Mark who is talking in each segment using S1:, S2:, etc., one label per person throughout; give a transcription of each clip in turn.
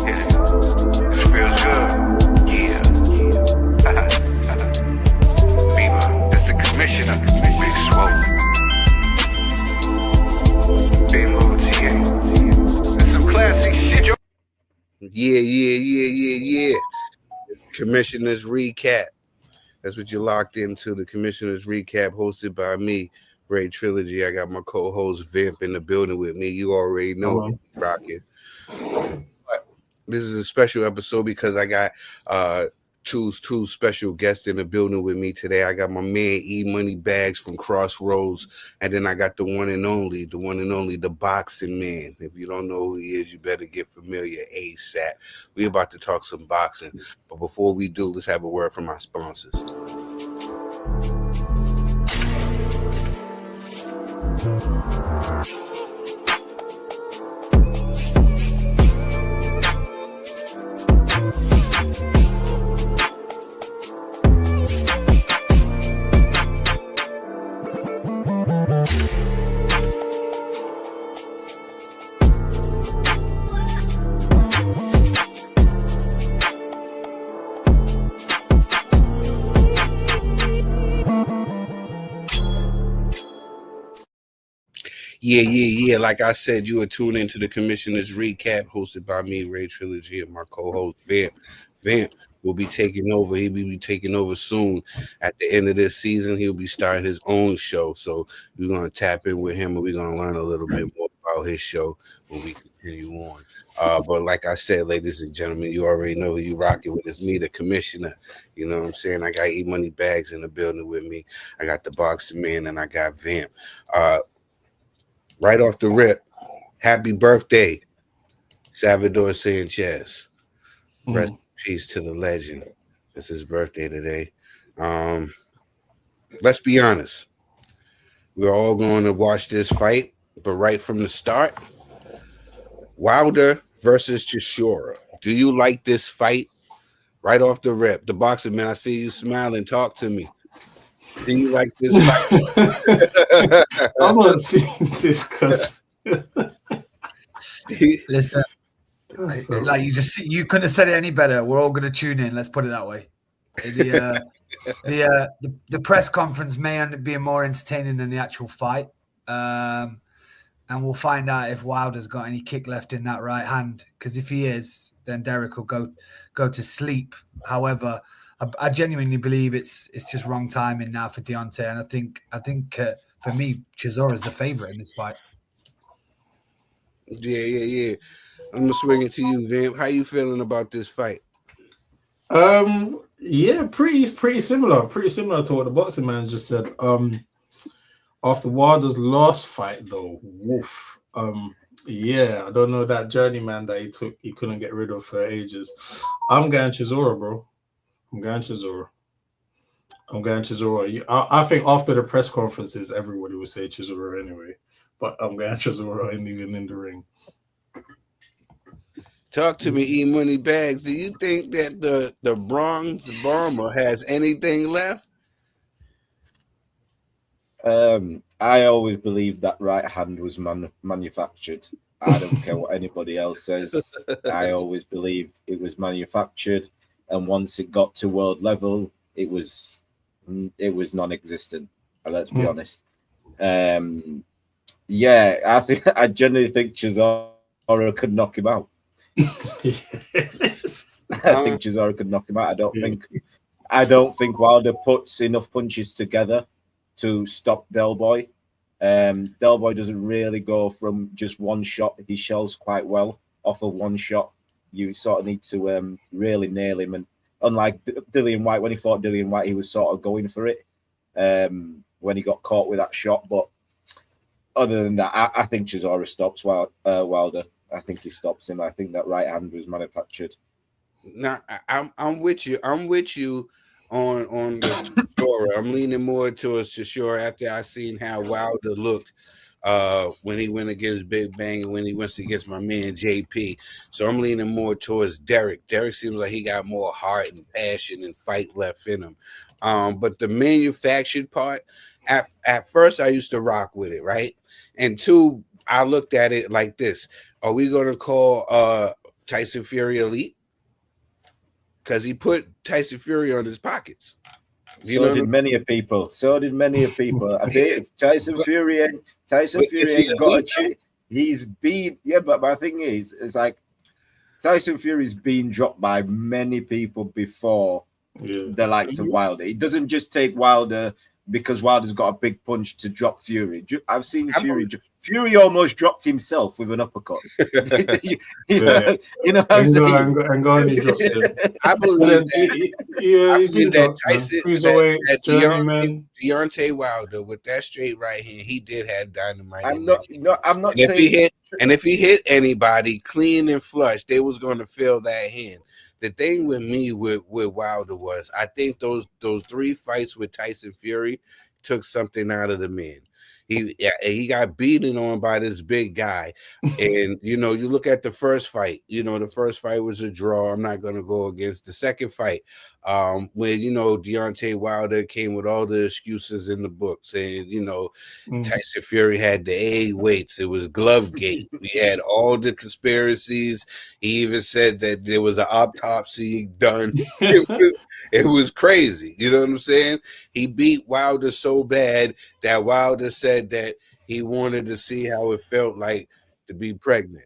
S1: This feels good. Yeah. Fever. It's the commissioner. Big Swole. Big Lil TA. It's some classic shit, yo.
S2: Yeah. Commissioner's Recap. That's what you're locked into. The Commissioner's Recap, hosted by me, Ray Trilogy. I got my co-host Vxmp in the building with me. You already know rocking. But this is a special episode because I got two special guests in the building with me today. I got my man E Money Bags from Crossroads, and then I got the one and only, the boxing man. If you don't know who he is, you better get familiar ASAP. We're about to talk some boxing, but before we do, let's have a word from our sponsors. Yeah. Like I said, you are tuned into the Commissioner's Recap, hosted by me, Ray Trilogy, and my co-host Vxmp. Vxmp will be taking over. He'll be taking over soon. At the end of this season, he'll be starting his own show. So we're going to tap in with him, and we're going to learn a little bit more about his show when we continue on. But like I said, ladies and gentlemen, you already know who you rocking with. It's me, the Commissioner. You know what I'm saying? I got E Money Bags in the building with me. I got the Boxing Man, and I got Vxmp. Right off the rip, happy birthday, Salvador Sanchez. Rest in peace to the legend. It's his birthday today. Let's be honest. We're all going to watch this fight, but right from the start, Wilder versus Chisora. Do you like this fight? Right off the rip. The Boxing Man, I see you smiling. Talk to me. Do you like this fight?
S3: I'm not seeing this because
S4: listen, like you couldn't have said it any better. We're all going to tune in. Let's put it that way. The press conference may end up being more entertaining than the actual fight, and we'll find out if Wilder's got any kick left in that right hand. Because if he is, then Derek will go to sleep. However, I genuinely believe it's just wrong timing now for Deontay, and I think for me, Chisora is the favorite in this fight.
S2: Yeah. I'm gonna swing it to you, Vxmp. How you feeling about this fight?
S3: Yeah, pretty similar to what the Boxing Man just said. After Wilder's last fight, though, woof. Yeah, I don't know, that journeyman that he couldn't get rid of for ages. I'm going Chisora, bro. I'm going Chisora. I think after the press conferences, everybody will say Chisora anyway. But I'm going Chisora even in the ring.
S2: Talk to me, E Money Bags. Do you think that the Bronx Bomber has anything left?
S5: I always believed that right hand was manufactured. I don't care what anybody else says. I always believed it was manufactured, and once it got to world level, it was non-existent. Let's be honest. Yeah, I genuinely think Chisora could knock him out.
S3: Yes.
S5: I think Chisora could knock him out. I don't think Wilder puts enough punches together to stop Del Boy. Del Boy doesn't really go from just one shot. He shells quite well off of one shot. You sort of need to really nail him. And unlike Dillian White, when he fought Dillian White, he was sort of going for it when he got caught with that shot. But other than that, I think Chisora stops Wilder. I think he stops him. I think that right hand was manufactured.
S2: Now, I'm with you. I'm with you on the Chisora. I'm leaning more towards Chisora after I seen how Wilder looked when he went against Big Bang and when he went against my man JP. So I'm leaning more towards Derek. Derek seems like he got more heart and passion and fight left in him. But the manufactured part, at first I used to rock with it, right? And two, I looked at it like this: are we going to call Tyson Fury elite? Because he put Tyson Fury on his pockets.
S5: So did many of people. So did many of people. I think if Tyson Fury ain't got a chip, he's been but my thing is, it's like Tyson Fury's been dropped by many people before the likes of Wilder. It doesn't just take Wilder because Wilder's got a big punch to drop Fury. I've seen Fury almost dropped himself with an uppercut. you know what I'm saying?
S3: And he dropped him.
S2: I believe that
S3: Tyson, cruiserweights, journeyman.
S2: Deontay Wilder with that straight right hand, he did have dynamite.
S5: I'm not saying.
S2: If he hit anybody clean and flush, they was going to feel that hand. The thing with me with Wilder was, I think those 3 fights with Tyson Fury took something out of the man. He got beaten on by this big guy, and you look at the first fight. The first fight was a draw. I'm not going to go against the second fight. When Deontay Wilder came with all the excuses in the books, and Tyson Fury had the A weights. It was Glovegate. We had all the conspiracies. He even said that there was an autopsy done. It was crazy. You know what I'm saying? He beat Wilder so bad that Wilder said that he wanted to see how it felt like to be pregnant.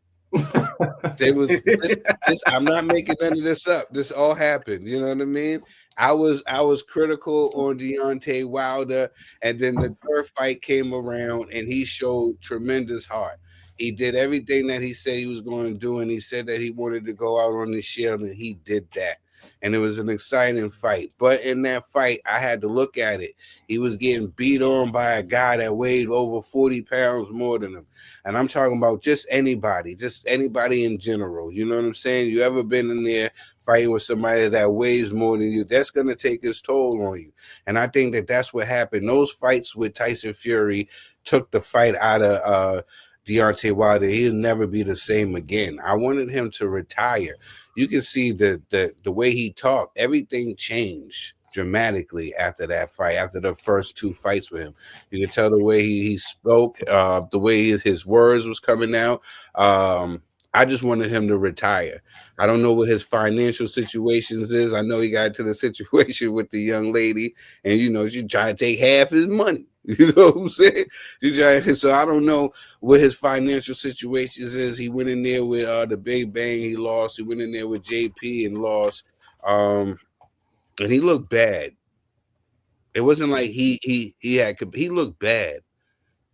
S2: I'm not making none of this up. This all happened. You know what I mean? I was critical on Deontay Wilder, and then the third fight came around, and he showed tremendous heart. He did everything that he said he was going to do, and he said that he wanted to go out on the shield, and he did that. And it was an exciting fight. But in that fight, I had to look at it. He was getting beat on by a guy that weighed over 40 pounds more than him. And I'm talking about just anybody in general. You know what I'm saying? You ever been in there fighting with somebody that weighs more than you? That's going to take its toll on you. And I think that that's what happened. Those fights with Tyson Fury took the fight out of Deontay Wilder. He'll never be the same again. I wanted him to retire. You can see the way he talked. Everything changed dramatically after that fight, after the first 2 fights with him. You can tell the way he spoke, the way his words was coming out. I just wanted him to retire. I don't know what his financial situations is. I know he got into the situation with the young lady, and she tried to take half his money. You know what I'm saying? So I don't know what his financial situations is. He went in there with the Big Bang. He lost. He went in there with JP and lost. And he looked bad. It wasn't like he looked bad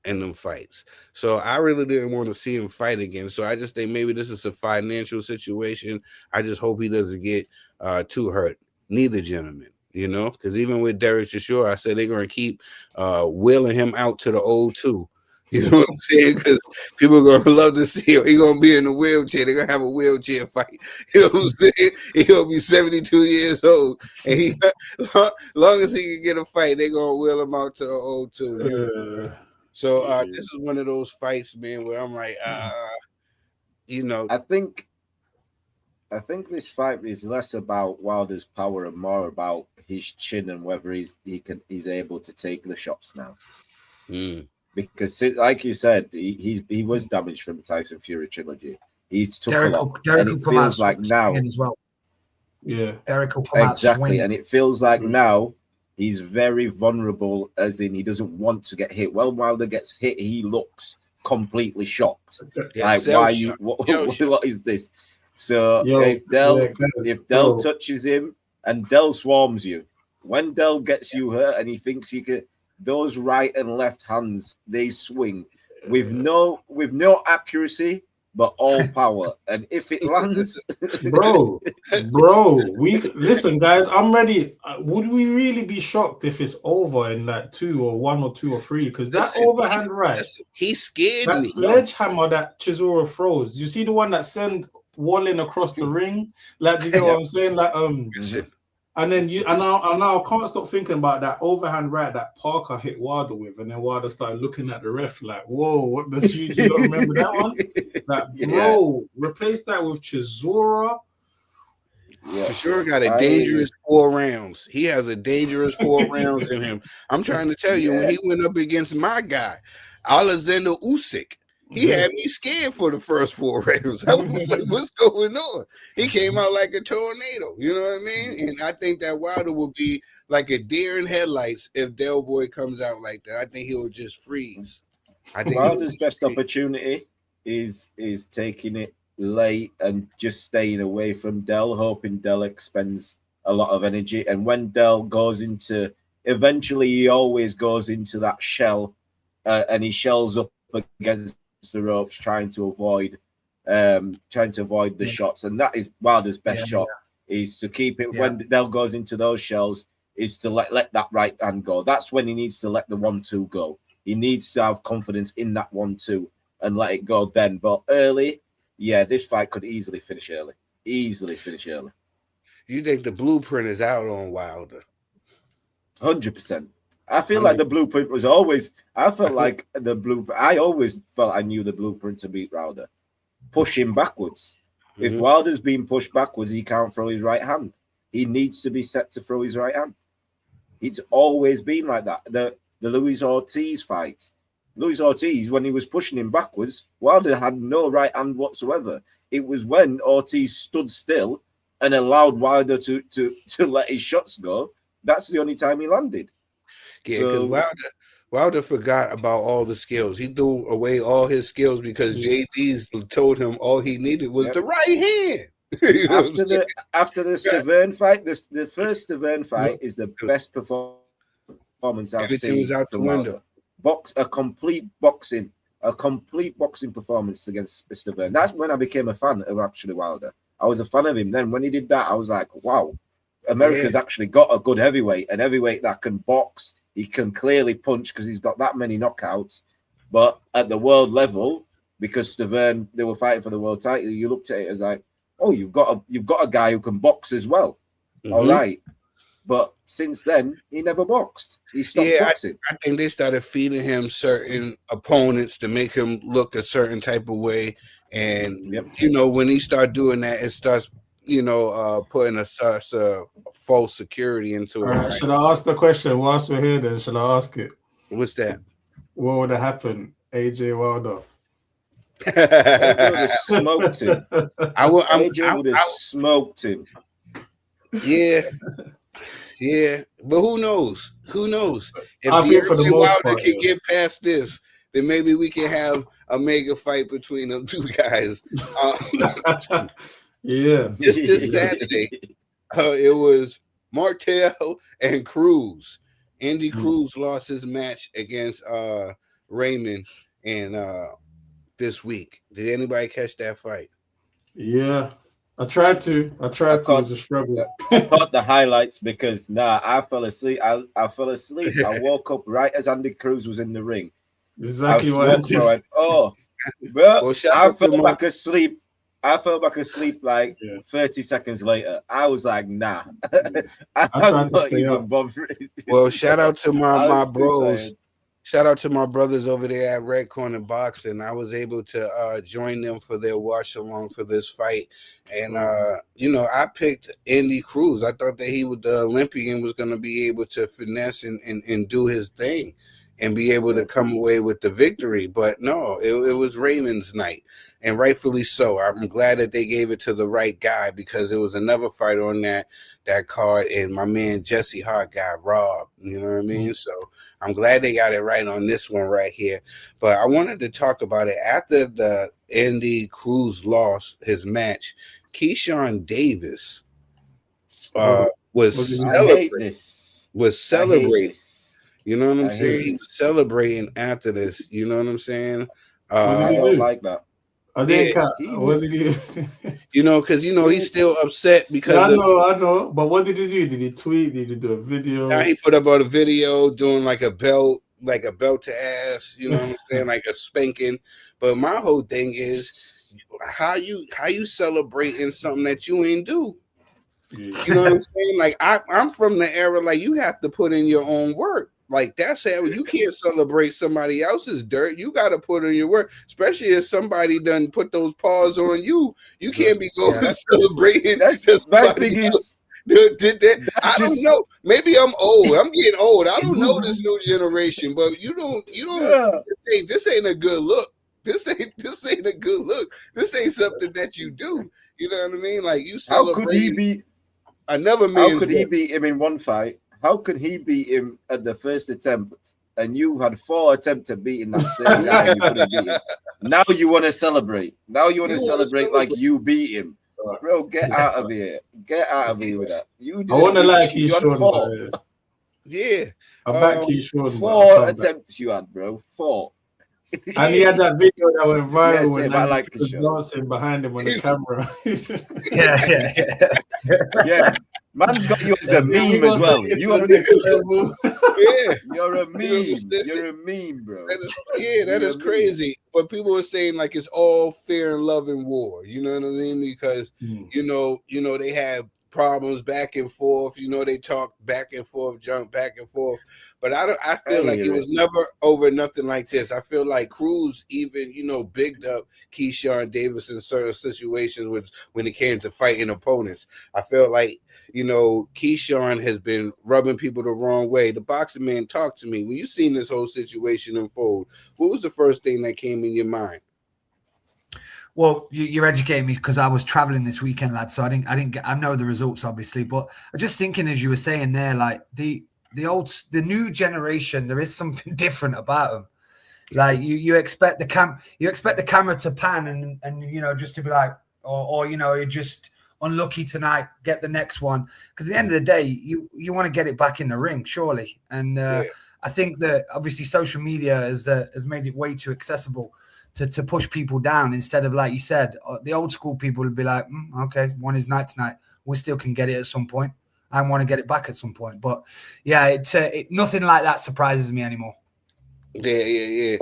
S2: in them fights. So I really didn't want to see him fight again. So I just think maybe this is a financial situation. I just hope he doesn't get too hurt. Neither gentleman. Because even with Derek Chisora, I said they're going to keep wheeling him out to the O2. You know what I'm saying? Because people are going to love to see him. He's going to be in a wheelchair. They're going to have a wheelchair fight. You know what I'm saying? He's going to be 72 years old. And long as he can get a fight, they're going to wheel him out to the O2. So this is one of those fights, man, where I'm like,
S5: I think this fight is less about Wilder's power and more about his chin and whether he's able to take the shots now. Because, like you said, he was damaged from the Tyson Fury trilogy. He's took a lot, and it feels like now.
S4: As well.
S3: Yeah,
S4: Derek will come
S5: exactly, and it feels like now he's very vulnerable, as in he doesn't want to get hit. Well, Wilder gets hit, he looks completely shocked. Like, why you? What is this? So if Dell touches him and Dell swarms you, when Dell gets you hurt and he thinks he can, those right and left hands, they swing with no accuracy but all power, and if it lands,
S3: bro, we listen, guys. I'm ready. Would we really be shocked if it's over in that 2 or 1 or 2 or 3? Because that overhand right,
S2: he scared
S3: that
S2: me.
S3: Sledgehammer that Chisora throws. Do you see the one that sent Walling across the ring? Like, do you know what I'm saying? Like, and then now I can't stop thinking about that overhand right that Parker hit Wilder with, and then Wilder started looking at the ref like, "Whoa, what does you don't remember that one?" Like, bro, replace that with Chisora.
S2: Chisora got a dangerous 4 rounds. He has a dangerous 4 rounds in him. I'm trying to tell you, when he went up against my guy, Alexander Usyk, He had me scared for the first 4 rounds. I was like, what's going on? He came out like a tornado. You know what I mean? And I think that Wilder will be like a deer in headlights if Del Boy comes out like that. I think he'll just freeze. I think
S5: Wilder's best opportunity is taking it late and just staying away from Del, hoping Del expends a lot of energy. And when Del goes into, eventually he always goes into that shell, and he shells up against the ropes, trying to avoid the shots. And that is Wilder's best shot, is to keep it when Del goes into those shells, is to let that right hand go. That's when he needs to let the 1-2 go. He needs to have confidence in that 1-2 and let it go then. But early, this fight could easily finish early. Easily finish early.
S2: You think the blueprint is out on Wilder?
S5: 100%. I feel like the blueprint was always. I felt like the blueprint. I always felt I knew the blueprint to beat Wilder. Push him backwards. If Wilder's being pushed backwards, he can't throw his right hand. He needs to be set to throw his right hand. It's always been like that. The Luis Ortiz fight. Luis Ortiz, when he was pushing him backwards, Wilder had no right hand whatsoever. It was when Ortiz stood still and allowed Wilder to let his shots go. That's the only time he landed.
S2: Yeah, because Wilder forgot about all the skills. He threw away all his skills because JD's told him all he needed was the right hand.
S5: After the Stavern fight, the first Stavern fight is the best performance I've seen from Wilder. A complete boxing performance against Stavern. That's when I became a fan of actually Wilder. I was a fan of him then. When he did that, I was like, wow, America's actually got a good heavyweight, an heavyweight that can box. He can clearly punch because he's got that many knockouts. But at the world level, because Stavern, they were fighting for the world title, you looked at it as like, oh, you've got a guy who can box as well. All right. But since then, he never boxed. He stopped boxing.
S2: I think they started feeding him certain opponents to make him look a certain type of way. And, when he started doing that, it starts, putting a false security into it.
S3: Right. Should I ask the question? Whilst we're here, then, should I ask it?
S2: What's that?
S3: What would have happened? AJ Wilder.
S5: AJ would have smoked him. AJ would have smoked him.
S2: Yeah, but who knows? Who knows? If
S3: I feel for the most
S2: Wilder
S3: part,
S2: can get past this, then maybe we can have a mega fight between them two guys. Just this Saturday, it was Martel and Cruz. Andy Cruz lost his match against Raymond and this week. Did anybody catch that fight?
S3: Yeah. I tried to. It was a struggle.
S5: I caught the highlights because I fell asleep. I fell asleep. I woke up right as Andy Cruz was in the ring.
S3: Exactly what I did.
S5: Well, I fell back asleep. I fell back asleep like 30 seconds later. I was like, nah. I'm not even bothering.
S2: Well, shout out to my bros. Shout out to my brothers over there at Red Corner Boxing. I was able to join them for their watch along for this fight. And, I picked Andy Cruz. I thought that he was the Olympian, was going to be able to finesse and do his thing and be able to come away with the victory. But no, it was Raymond's night, and rightfully so. I'm glad that they gave it to the right guy because there was another fight on that card, and my man Jesse Hart got robbed. You know what I mean? So I'm glad they got it right on this one right here. But I wanted to talk about it after the Andy Cruz lost his match. Keyshawn Davis was celebrating. You know what I'm saying? He was celebrating after this. You know what I'm saying?
S5: I don't like that.
S3: I didn't what did he do?
S2: Because he's still upset because
S3: I know. But what did he do? Did he tweet? Did he do a video?
S2: Now he put up on a video doing like a belt to ass, you know what I'm saying? Like a spanking. But my whole thing is how you celebrating something that you ain't do. You know what I'm saying? Like I'm from the era, like you have to put in your own work. Like that's how you can't celebrate somebody else's dirt. You got to put in your work, especially if somebody done put those paws on you. You can't be going celebrating.
S5: That's my thing is.
S2: Did that? I don't know. Maybe I'm old. I'm getting old. I don't know this new generation, but you don't. This ain't a good look. This ain't a good look. This ain't something that you do. You know what I mean? Like you
S5: How
S2: celebrate.
S5: could he beat?
S2: Another
S5: How
S2: man's
S5: could he
S2: work.
S5: beat him in one fight? How could he beat him at the first attempt? And you had 4 attempts at beating that same guy and you couldn't beat him. Now you want to celebrate. Now you want to celebrate like you beat him. Bro, get out of here. Get out of here with that. You
S3: I want to like
S5: you had
S3: Keyshawn.
S5: 4.
S2: Yeah.
S3: I back Keyshawn.
S5: 4 attempts you had, bro. 4.
S3: And he had that video that went viral
S5: Yes,
S3: when
S5: I
S3: he
S5: like
S3: was
S5: Keyshawn.
S3: dancing behind him on the camera.
S5: Yeah. Man's got you as a meme as well. You are next level.
S2: Yeah.
S5: You're a meme. You're a meme, bro.
S2: That is crazy. But people are saying like it's all fair and love and war. You know what I mean? Because you know they have problems back and forth. You know they talk back and forth, jump back and forth. But I feel like it was never over nothing like this. I feel like Cruz even bigged up Keyshawn Davis in certain situations when it came to fighting opponents. I feel like Keyshawn has been rubbing people the wrong way. The boxing man, talk to me. When you seen this whole situation unfold, what was the first thing that came in your mind?
S4: Well, you're educating me because I was traveling this weekend, lad. So I know the results, obviously, but I'm just thinking, as you were saying there, like the new generation, there is something different about them. Like you expect the camera to pan and just to be like, or you're just unlucky tonight, get the next one. Because at the end of the day, you want to get it back in the ring, surely. And I think that obviously social media has made it way too accessible to push people down, instead of, like you said, the old school people would be like, okay, one is night tonight. We still can get it at some point. I want to get it back at some point. But yeah, nothing like that surprises me anymore.
S2: Yeah.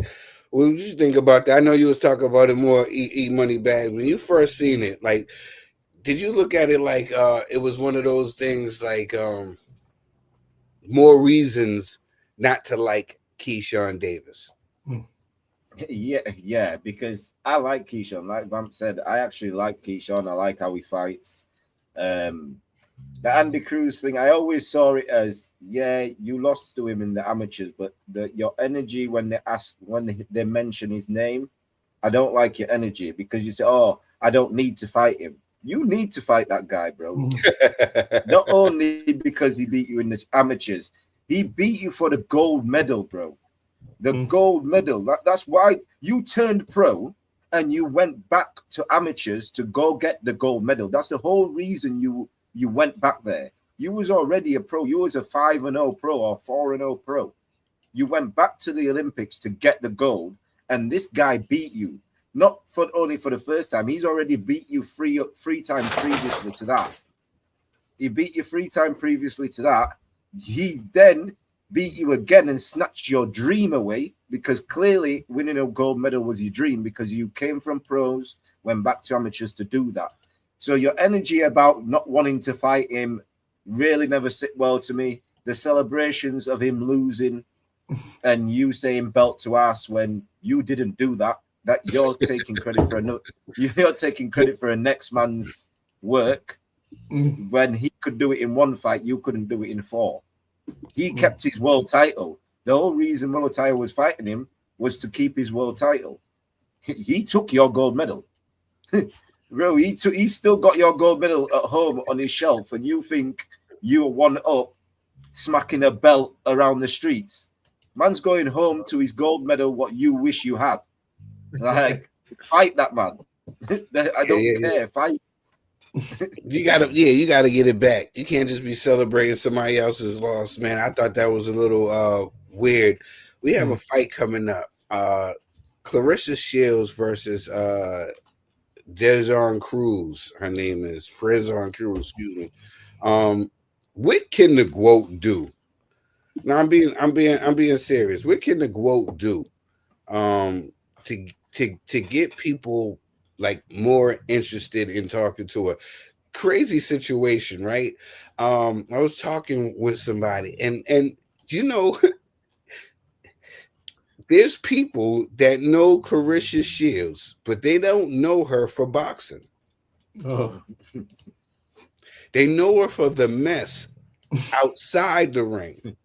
S2: What did you think about that? I know you was talking about it more, E-Money Bag. When you first seen it, like, did you look at it like it was one of those things like more reasons not to like Keyshawn Davis?
S5: Yeah, because I like Keyshawn. Like Vamp said, I actually like Keyshawn. I like how he fights. The Andy Cruz thing, I always saw it as, you lost to him in the amateurs, but your energy when they mention his name, I don't like your energy, because you say, oh, I don't need to fight him. You need to fight that guy, bro. Not only because he beat you in the amateurs, he beat you for the gold medal, bro. The gold medal. That's why you turned pro and you went back to amateurs to go get the gold medal. That's the whole reason you went back there. You was already a pro. You was a 5-0 pro or 4-0 pro. You went back to the Olympics to get the gold, and this guy beat you. Not only for the first time. He's already beat you three times previously to that. He beat you 3 times previously to that. He then beat you again and snatched your dream away, because clearly winning a gold medal was your dream, because you came from pros, went back to amateurs to do that. So your energy about not wanting to fight him really never sit well to me. The celebrations of him losing and you saying belt to ass when you didn't do that you're taking credit for you're taking credit for a next man's work. When he could do it in 1 fight, you couldn't do it in 4. He kept his world title. The whole reason Muay Thai was fighting him was to keep his world title. He took your gold medal. Bro, he still got your gold medal at home on his shelf, and you think you're one up smacking a belt around the streets. Man's going home to his gold medal, what you wish you had. Like, fight that man. I don't care. Fight.
S2: You gotta get it back. You can't just be celebrating somebody else's loss, man. I thought that was a little weird. We have a fight coming up. Clarissa Shields versus Dejon Cruz. Her name is Frezon Cruz, excuse me. What can the GWOAT do? Now I'm being serious. What can the GWOAT do to get people like more interested in talking to her? Crazy situation, right? I was talking with somebody, and there's people that know Clarissa Shields, but they don't know her for boxing.
S3: Oh.
S2: They know her for the mess outside the ring.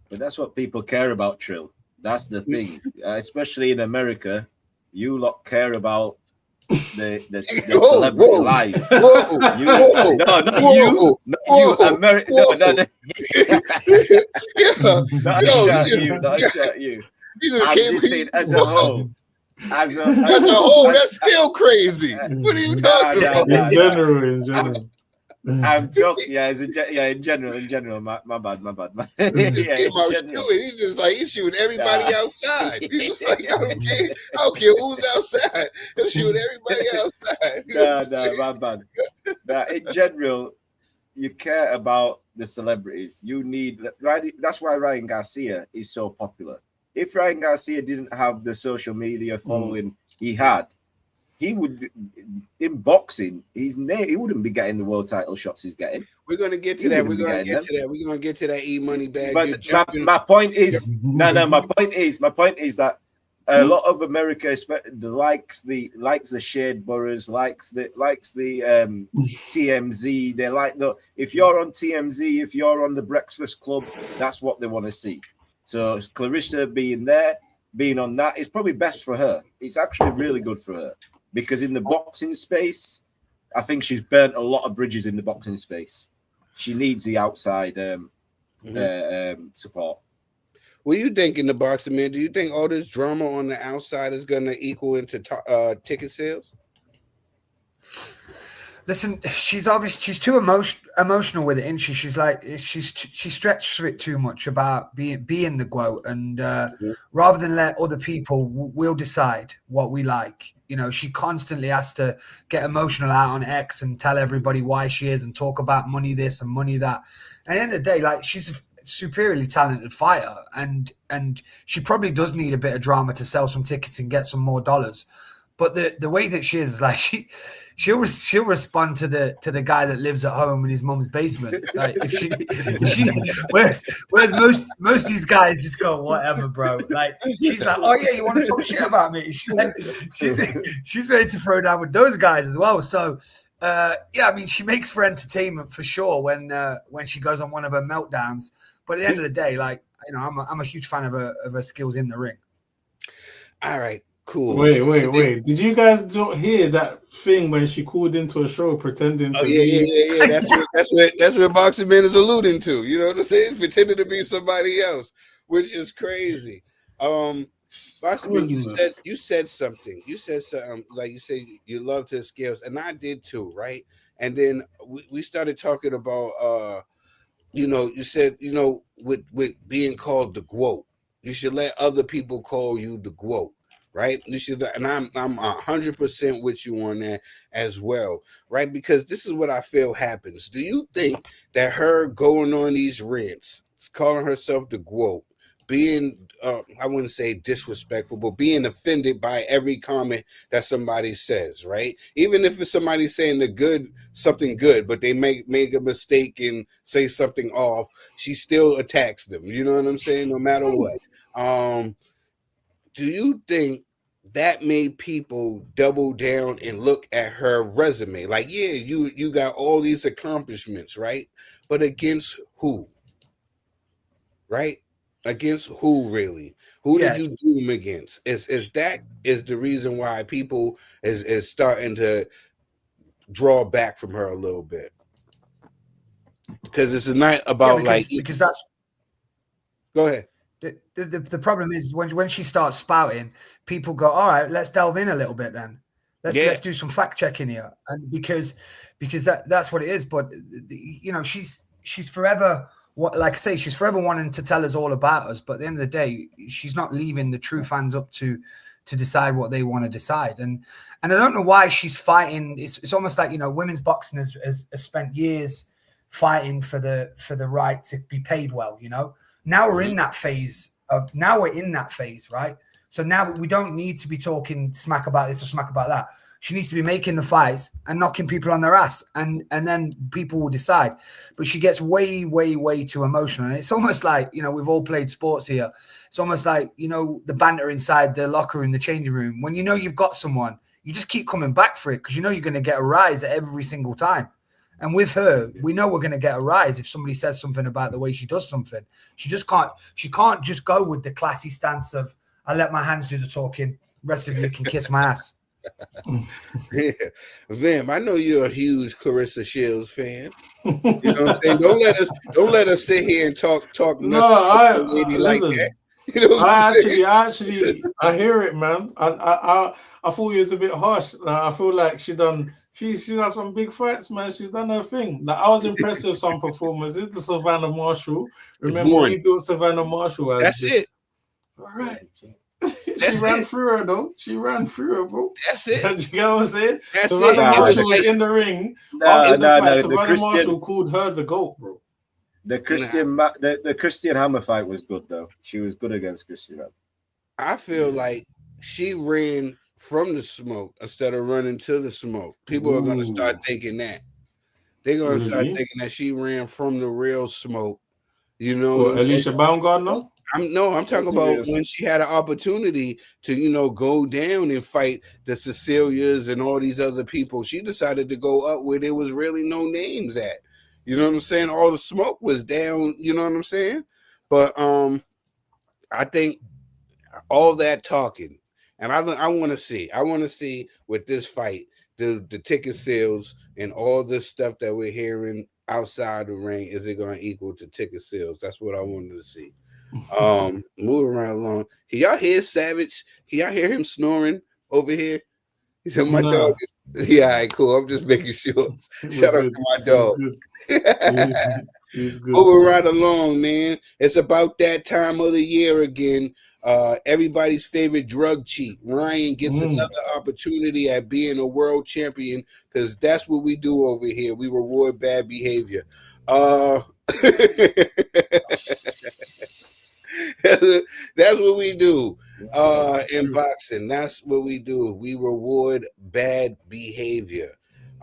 S5: But that's what people care about, Trill. That's the thing, especially in America. You lot care about the celebrity
S2: Whoa,
S5: life.
S2: whoa,
S5: You,
S2: whoa,
S5: no, not
S2: whoa,
S5: you, not you,
S2: whoa,
S5: America.
S2: whoa.
S5: No, no,
S2: Yeah,
S5: not a
S2: yo,
S5: shot at you, not a shot at you.
S2: you just
S5: I'm
S2: came
S5: just saying, as a
S2: What?
S5: whole, as a
S2: As a whole, that's still crazy. What are you talking
S5: nah,
S2: about?
S5: nah.
S3: In general.
S5: I'm talking, in general. My bad.
S2: He just
S5: Yeah,
S2: came
S5: in
S2: out
S5: general.
S2: shooting. He's just like he's shooting everybody
S5: Nah.
S2: outside. He's just like, I don't care who's outside. He'll shoot everybody outside.
S5: No, my bad. Nah, in general, you care about the celebrities. You need, right? That's why Ryan Garcia is so popular. If Ryan Garcia didn't have the social media following he had, he would, in boxing, he wouldn't be getting the world title shots he's getting.
S2: We're gonna get to that. We're gonna get to that e-money bag.
S5: But my point is, my point is that a lot of America likes the shared boroughs, likes the TMZ. They like if you're on TMZ, if you're on the Breakfast Club, that's what they want to see. So Clarissa being there, being on that, is probably best for her. It's actually really good for her because in the boxing space, I think she's burnt a lot of bridges in the boxing space. She needs the outside support.
S2: What do you think in the boxing, man? Do you think all this drama on the outside is going to equal into ticket sales?
S4: Listen, she's too emotional with it, isn't she? She's like she stretches it too much about being the GOAT, and rather than let other people, we'll decide what we like. You know, she constantly has to get emotional out on X and tell everybody why she is and talk about money this and money that. And at the end of the day, like, she's a superiorly talented fighter, and she probably does need a bit of drama to sell some tickets and get some more dollars. But the way that she is like she'll respond to the guy that lives at home in his mum's basement. Like if she whereas most of these guys just go, whatever, bro. Like she's like, oh yeah, you want to talk shit about me? She's ready to throw down with those guys as well. So I mean, she makes for entertainment for sure when she goes on one of her meltdowns. But at the end of the day, like, you know, I'm a huge fan of her skills in the ring.
S2: All right. Cool.
S3: Wait. Did you guys not hear that thing when she called into a show pretending to be?
S2: Yeah. That's what Boxing Man is alluding to. You know what I'm saying? Pretending to be somebody else, which is crazy. Boxing Man, you said something. You said something like you say you loved her skills, and I did too, right? And then we started talking about you said, with being called the GOAT, you should let other people call you the GOAT. Right, you should, and I'm 100% with you on that as well, right? Because this is what I feel happens. Do you think that her going on these rants, calling herself the GOAT, being I wouldn't say disrespectful, but being offended by every comment that somebody says, right? Even if it's somebody saying something good, but they make a mistake and say something off, she still attacks them. You know what I'm saying? No matter what. Do you think that made people double down and look at her resume? Like, yeah, you got all these accomplishments, right? But against who? Right? Against who, really? Who did you do them against? Is the reason why people is starting to draw back from her a little bit? Because it's not about because that's. Go ahead.
S4: The problem is when she starts spouting, people go, all right, let's delve in a little bit then. Let's do some fact checking here, and because that's what it is. But she's forever, like I say, she's forever wanting to tell us all about us. But at the end of the day, she's not leaving the true fans up to decide what they want to decide. And I don't know why she's fighting. It's almost like, women's boxing has spent years fighting for the right to be paid well. Now we're in that phase right? So now we don't need to be talking smack about this or smack about that. She needs to be making the fights and knocking people on their ass, and then people will decide. But she gets way, way, way too emotional. And it's almost like, we've all played sports here. It's almost like, the banter inside the locker room, the changing room. When you've got someone, you just keep coming back for it because you're going to get a rise every single time. And with her, we know we're going to get a rise if somebody says something about the way she does something. She can't just go with the classy stance of, I let my hands do the talking. Rest of you can kiss my ass.
S2: Yeah. Vamp, I know you're a huge Clarissa Shields fan. You know what I'm saying? Don't let us sit here and talk
S3: No,
S2: mess
S3: I
S2: with a lady like
S3: listen.
S2: that. You know what I'm saying?
S3: I hear it, man. I thought it was a bit harsh. Like, I feel like she done some big fights, man. She's done her thing. Like, I was impressed with some performances. The Savannah Marshall. Remember,
S2: One.
S3: we built Savannah Marshall as
S2: That's
S3: this.
S2: it.
S3: All right. She
S2: That's
S3: ran
S2: it.
S3: through her though. She ran through her, bro.
S2: That's it.
S3: You know what I'm saying?
S2: That's
S3: Savannah
S2: it.
S3: Marshall
S2: Like,
S3: was in the ring.
S5: No,
S3: After the fight,
S5: the
S3: Savannah
S5: Christian,
S3: Marshall called her the GOAT, bro.
S5: the Christian Hammer fight was good though. She was good against Christian Hammer.
S2: I feel like she ran from the smoke instead of running to the smoke. People are gonna start thinking that. They're gonna start thinking that she ran from the real smoke. You know what I'm
S3: Alicia
S2: saying?
S3: Baumgartner?
S2: I'm talking about when she had an opportunity to, go down and fight the Cecilias and all these other people. She decided to go up where there was really no names at. You know what I'm saying? All the smoke was down, you know what I'm saying? But I think all that talking, and I want to see with this fight, the ticket sales and all this stuff that we're hearing outside the ring, is it going to equal to ticket sales? That's what I wanted to see. Moving right along. Can y'all hear Savage? Can y'all hear him snoring over here? He said, my dog is, yeah, all right, cool. I'm just making sure. Shout out to my dog.
S3: He's good.
S2: Moving right along, man. It's about that time of the year again. Everybody's favorite drug cheat. Ryan gets another opportunity at being a world champion, because that's what we do over here. We reward bad behavior. That's what we do in boxing. That's what we do. We reward bad behavior.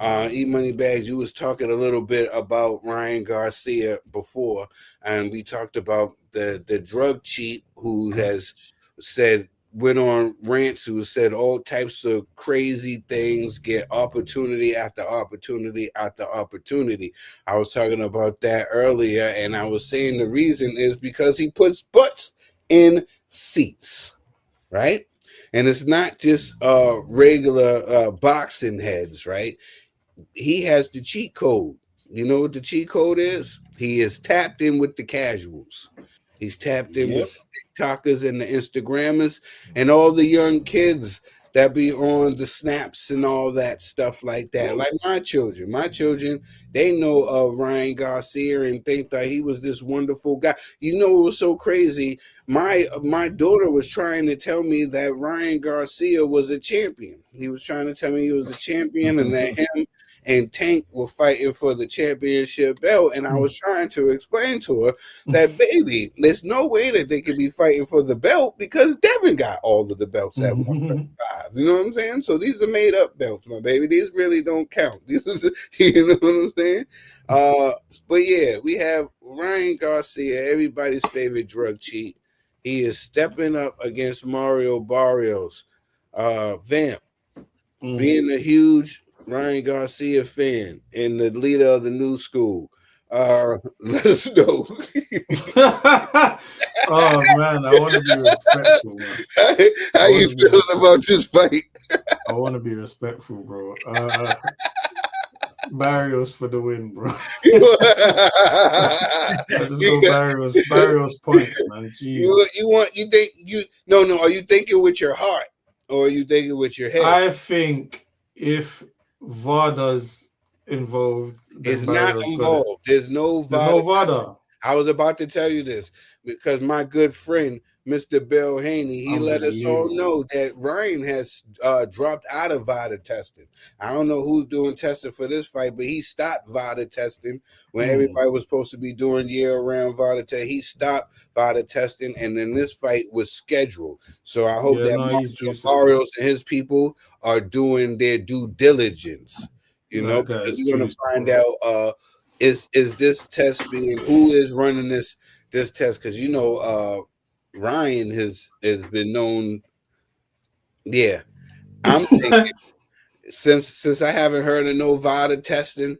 S2: E-Money Bags, you was talking a little bit about Ryan Garcia before, and we talked about the drug cheat who has went on rants, who said all types of crazy things, get opportunity after opportunity after opportunity. I was talking about that earlier, and I was saying the reason is because he puts butts in seats, right? And it's not just regular boxing heads, right? He has the cheat code. You know what the cheat code is? He is tapped in with the casuals. He's tapped in with the TikTokers and the Instagrammers and all the young kids that be on the snaps and all that stuff like that. Like my children, they know of Ryan Garcia and think that he was this wonderful guy. You know, it was so crazy. My daughter was trying to tell me that Ryan Garcia was a champion. He was trying to tell me he was a champion and that him and Tank were fighting for the championship belt. And I was trying to explain to her that, baby, there's no way that they could be fighting for the belt because Devin got all of the belts at 135. You know what I'm saying? So these are made up belts, my baby. These really don't count. These is, you know what I'm saying? But yeah, we have Ryan Garcia, everybody's favorite drug cheat. He is stepping up against Mario Barrios. Vamp, being a huge Ryan Garcia fan and the leader of the new school, let us know.
S3: Oh man, I want to be respectful, man.
S2: How you feeling about this fight?
S3: I want to be respectful, bro. Barrios for the win, bro. I just go Barrios points, man.
S2: Are you thinking with your heart or are you thinking with your head?
S3: I think if VADA's involved,
S2: it's not involved. There's no VADA. I was about to tell you this because my good friend, Mr. Bill Haney, he let us all know that Ryan has dropped out of VADA testing. I don't know who's doing testing for this fight, but he stopped VADA testing when everybody was supposed to be doing year-round VADA testing. He stopped VADA testing, and then this fight was scheduled. So I hope that Barrios and his people are doing their due diligence, because you're going to find out is this test being, who is running this test? Because Ryan has been known. Yeah, I'm thinking since I haven't heard of no VADA testing,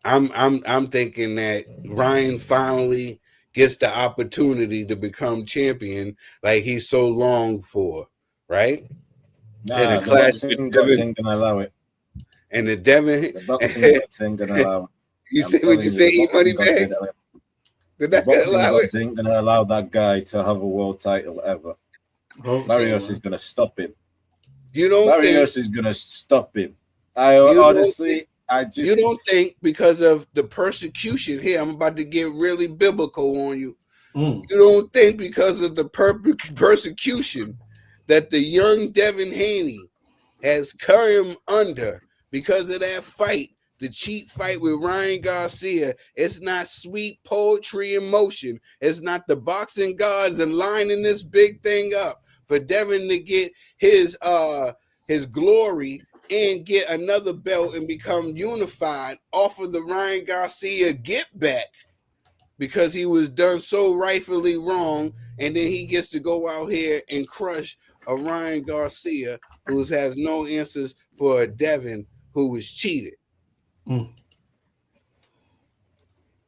S2: I'm thinking that Ryan finally gets the opportunity to become champion, like he's so longed for, right?
S5: Nah, the boxing gods ain't gonna allow it.
S2: And the Devin,
S5: The boxing gods ain't gonna allow it.
S2: You say what you say, eat money bags?
S5: The boxing gods ain't gonna allow that guy to have a world title ever. Barrios is gonna stop him. Barrios is gonna stop him. You don't
S2: think because of the persecution here, I'm about to get really biblical on you. You don't think because of the persecution that the young Devin Haney has come under because of that fight, the cheap fight with Ryan Garcia? It's not sweet poetry in motion. It's not the boxing gods and lining this big thing up for Devin to get his glory and get another belt and become unified off of the Ryan Garcia get back because he was done so rightfully wrong, and then he gets to go out here and crush a Ryan Garcia who has no answers for a Devin who was cheated.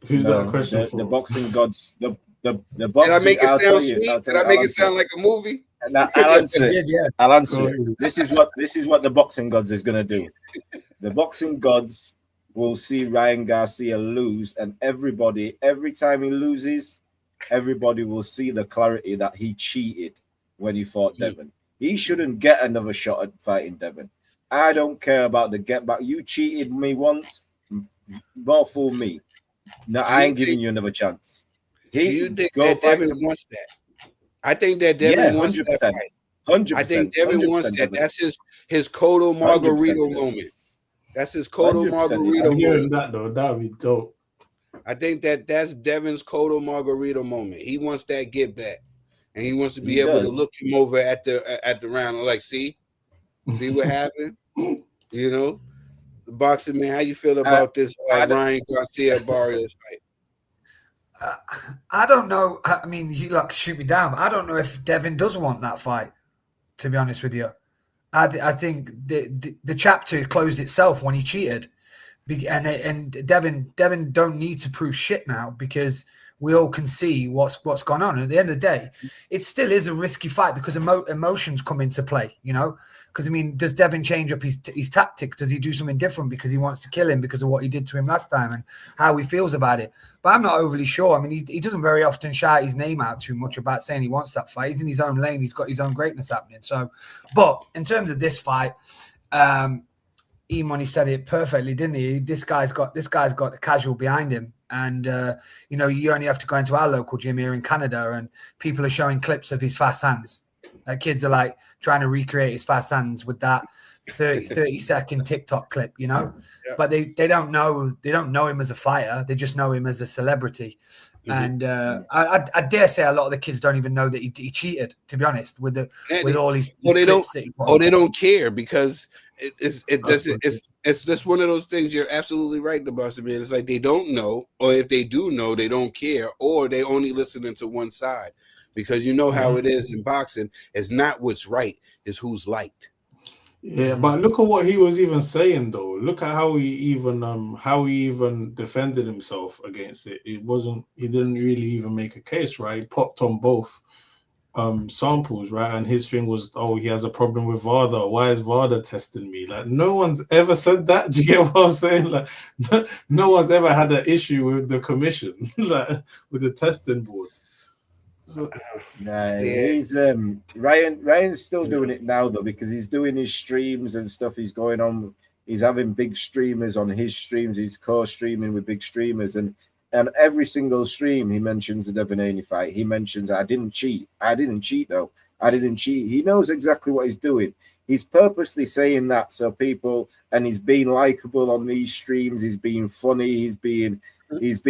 S3: Who's that question for?
S5: The boxing gods. The boxing.
S2: Did I make it sound sweet? Did I make it sound like a movie?
S5: I'll answer it. I'll answer it. This is what the boxing gods is gonna do. The boxing gods will see Ryan Garcia lose, and every time he loses, everybody will see the clarity that he cheated when he fought Devin. He shouldn't get another shot at fighting Devin. I don't care about the get back. You cheated me once, don't fool me. No, I ain't giving you another chance.
S2: Do you think that Devin wants that? I think that Devin wants that fight.
S5: 100%.
S2: I think Devin wants that. That's his Cotto Margarito moment. That's his Cotto Margarito moment.
S3: Hearing that though, that would be dope.
S2: I think that's Devin's Cotto Margarito moment. He wants that get back, and he wants to be able to look him over at the round and like, see what happened. You know, the boxing man. How you feel about this Ryan Garcia Barrios fight?
S4: I don't know. I mean, you shoot me down. I don't know if Devin does want that fight. To be honest with you, I think the chapter closed itself when he cheated, and Devin don't need to prove shit now because we all can see what's gone on. At the end of the day, it still is a risky fight because emotions come into play, you know? Because, I mean, does Devin change up his tactics? Does he do something different because he wants to kill him because of what he did to him last time and how he feels about it? But I'm not overly sure. I mean, he doesn't very often shout his name out too much about saying he wants that fight. He's in his own lane. He's got his own greatness happening. So, but in terms of this fight, Iman, he said it perfectly, didn't he? This guy's got the casual behind him. And, you know, you only have to go into our local gym here in Canada and people are showing clips of his fast hands. Kids are like trying to recreate his fast hands with that 30-second TikTok clip, you know. Yeah. But they don't know him as a fighter. They just know him as a celebrity. Mm-hmm. And I dare say a lot of the kids don't even know that he cheated. To be honest, with all his clips
S2: they don't care because it's just one of those things. You're absolutely right, the boss man. It's like they don't know, or if they do know, they don't care, or they only listening to one side. Because you know how it is in boxing. It's not what's right, it's who's liked.
S3: Yeah, but look at what he was even saying though. Look at how he even defended himself against it. He didn't really even make a case, right? He popped on both samples, right? And his thing was, oh, he has a problem with VADA. Why is VADA testing me? Like, no one's ever said that. Do you get what I'm saying? Like, no one's ever had an issue with the commission, like with the testing board.
S5: He's Ryan's still doing it now though, because he's doing his streams and stuff. He's going on, he's having big streamers on his streams, he's co-streaming with big streamers, and every single stream he mentions the Devin Haney fight. He mentions, I didn't cheat though. I didn't cheat. He knows exactly what he's doing. He's purposely saying that so people, and he's being likable on these streams, he's being funny, he's being you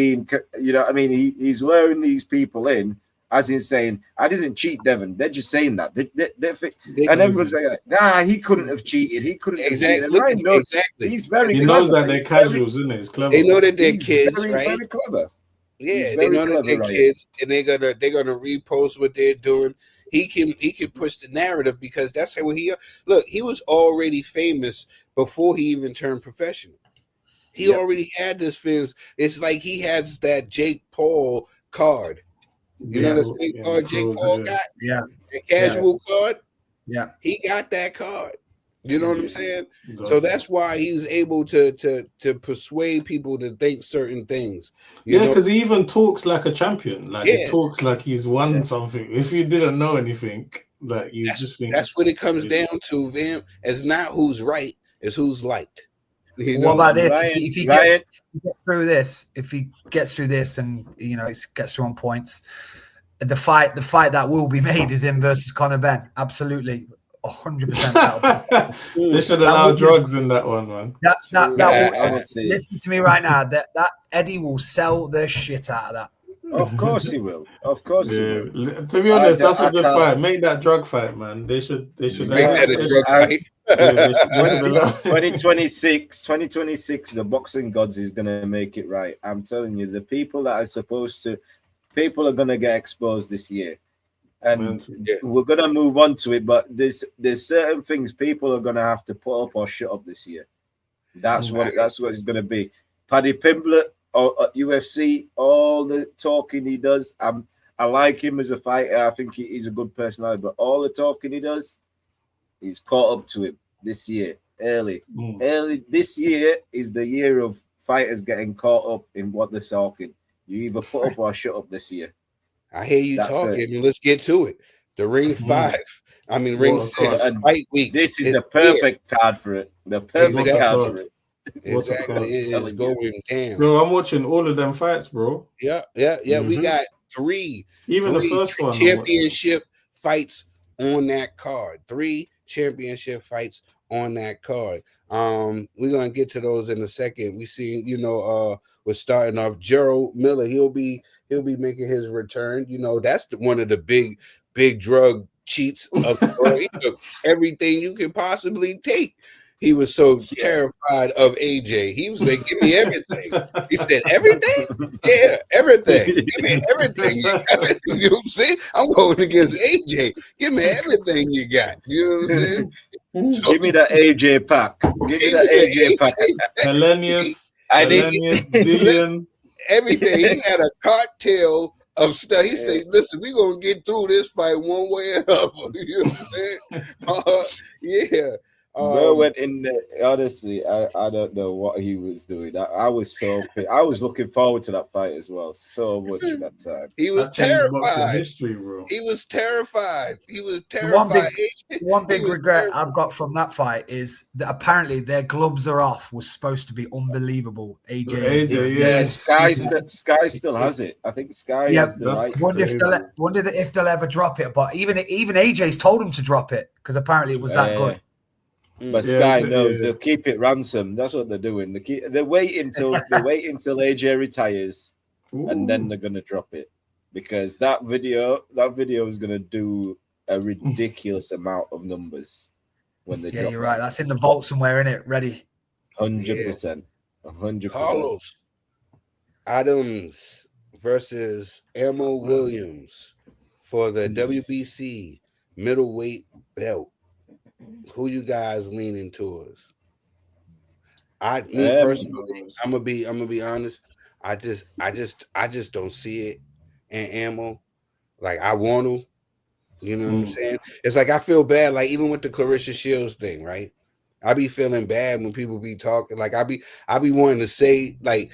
S5: know what I mean, he's luring these people in, as in saying, I didn't cheat, Devin. They're just saying that. And everyone's like, nah, he couldn't have cheated. He couldn't have cheated.
S2: Exactly.
S5: He's very
S3: clever. He knows that they're casuals, isn't it? He's clever.
S2: They know that they're kids,
S5: very,
S2: right?
S5: Very clever.
S2: Yeah, they know that they're kids, and they're gonna repost what they're doing. He can push the narrative because that's how he was already famous before he even turned professional. He already had this fizz. It's like he has that Jake Paul card. You know the same card Jake Paul got?
S4: Yeah.
S2: The casual card?
S4: Yeah.
S2: He got that card. You know what I'm saying?
S3: Does.
S2: So that's why he was able to persuade people to think certain things.
S3: Yeah, because he even talks like a champion. Like he
S2: Yeah.
S3: talks like he's won something. If you didn't know anything, like you
S2: That's,
S3: just think
S2: that's what it comes down to, Vamp. It's not who's right, it's who's liked. You
S4: What
S2: know?
S4: about this?
S5: Ryan,
S4: if he
S5: Ryan.
S4: gets through this, if he gets through this, and you know, it gets through on points, the fight that will be made is him versus Conor Ben. Absolutely, 100%.
S3: They should allow drugs in that one, man.
S4: Listen to me right now. That Eddie will sell the shit out of that.
S5: Of course he will. Of course he will.
S3: To be honest, that's a good fight. Make that drug fight, man. They should
S2: make that a drug fight.
S5: 2026, the boxing gods is gonna make it right. I'm telling you, the people that are supposed to, people are gonna get exposed this year, and we're gonna move on to it. But there's certain things people are gonna have to put up or shut up this year. That's what it's gonna be. Paddy Pimblett or UFC, all the talking he does. I like him as a fighter. I think he's a good personality, but all the talking he does, he's caught up to him this year. Early this year is the year of fighters getting caught up in what they're talking. You either put up or shut up this year.
S2: I hear you talking. Let's get to it. The Ring 5. I mean, Ring 6. Fight week.
S5: This is the perfect card for it. The perfect card for it.
S2: Exactly. It is going down.
S3: Bro, I'm watching all of them fights, bro.
S2: Yeah. We got three.
S3: Even the first one.
S2: Championship fights on that card. 3 championship fights on that card. We're gonna get to those in a second. We see, we're starting off Gerald Miller. He'll be making his return. That's one of the big drug cheats of the world. He took everything you could possibly take. He was so terrified of AJ. He was like, "Give me everything." He said, "Everything? Yeah, everything. Give me everything you got." You know what I'm saying? I'm going against AJ. Give me everything you got. You know what I'm saying? So,
S5: give me that AJ pack. Give me that AJ pack.
S3: Hellenius,
S5: Dillian.
S2: Everything. He had a cocktail of stuff. He said, "Listen, we're gonna get through this fight one way or another." You know what I'm saying?
S5: Bro went in there. Honestly, I don't know what he was doing. I was looking forward to that fight as well. So much at that time.
S2: He was terrified.
S3: History, bro.
S2: He was terrified.
S4: One big regret I've got from that fight is that apparently their gloves are off. Was supposed to be unbelievable. AJ,
S5: Sky still has it. I think Sky has the right.
S4: Wonder if they'll ever drop it. But even AJ's told him to drop it because apparently it was that good.
S5: But Sky knows they'll keep it ransom. That's what they're doing. They wait until AJ retires, and then they're gonna drop it because that video is gonna do a ridiculous amount of numbers when they drop it.
S4: You're right. That's in the vault somewhere, isn't it? Ready.
S5: 100%. 100%.
S2: Carlos Adams versus Ammo Williams for the WBC middleweight belt. Who you guys leaning towards? Personally, I'm gonna be honest. I just don't see it in Ammo. Like I want to, you know what I'm saying? It's like I feel bad. Like even with the Clarissa Shields thing, right? I be feeling bad when people be talking. Like I be wanting to say like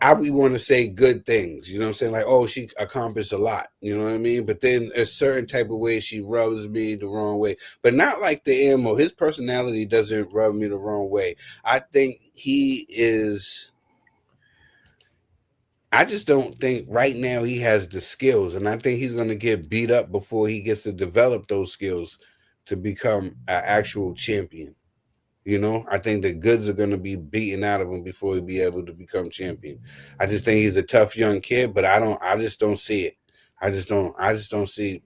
S2: I be wanting to say good things. You know what I'm saying? Like, oh, she accomplished a lot. You know what I mean? But then a certain type of way she rubs me the wrong way. But not like the Ammo. His personality doesn't rub me the wrong way. I think he is. I just don't think right now he has the skills, and I think he's going to get beat up before he gets to develop those skills to become an actual champion. I think the goods are going to be beaten out of him before he be able to become champion. I just think he's a tough young kid, but I just don't see it. I just don't see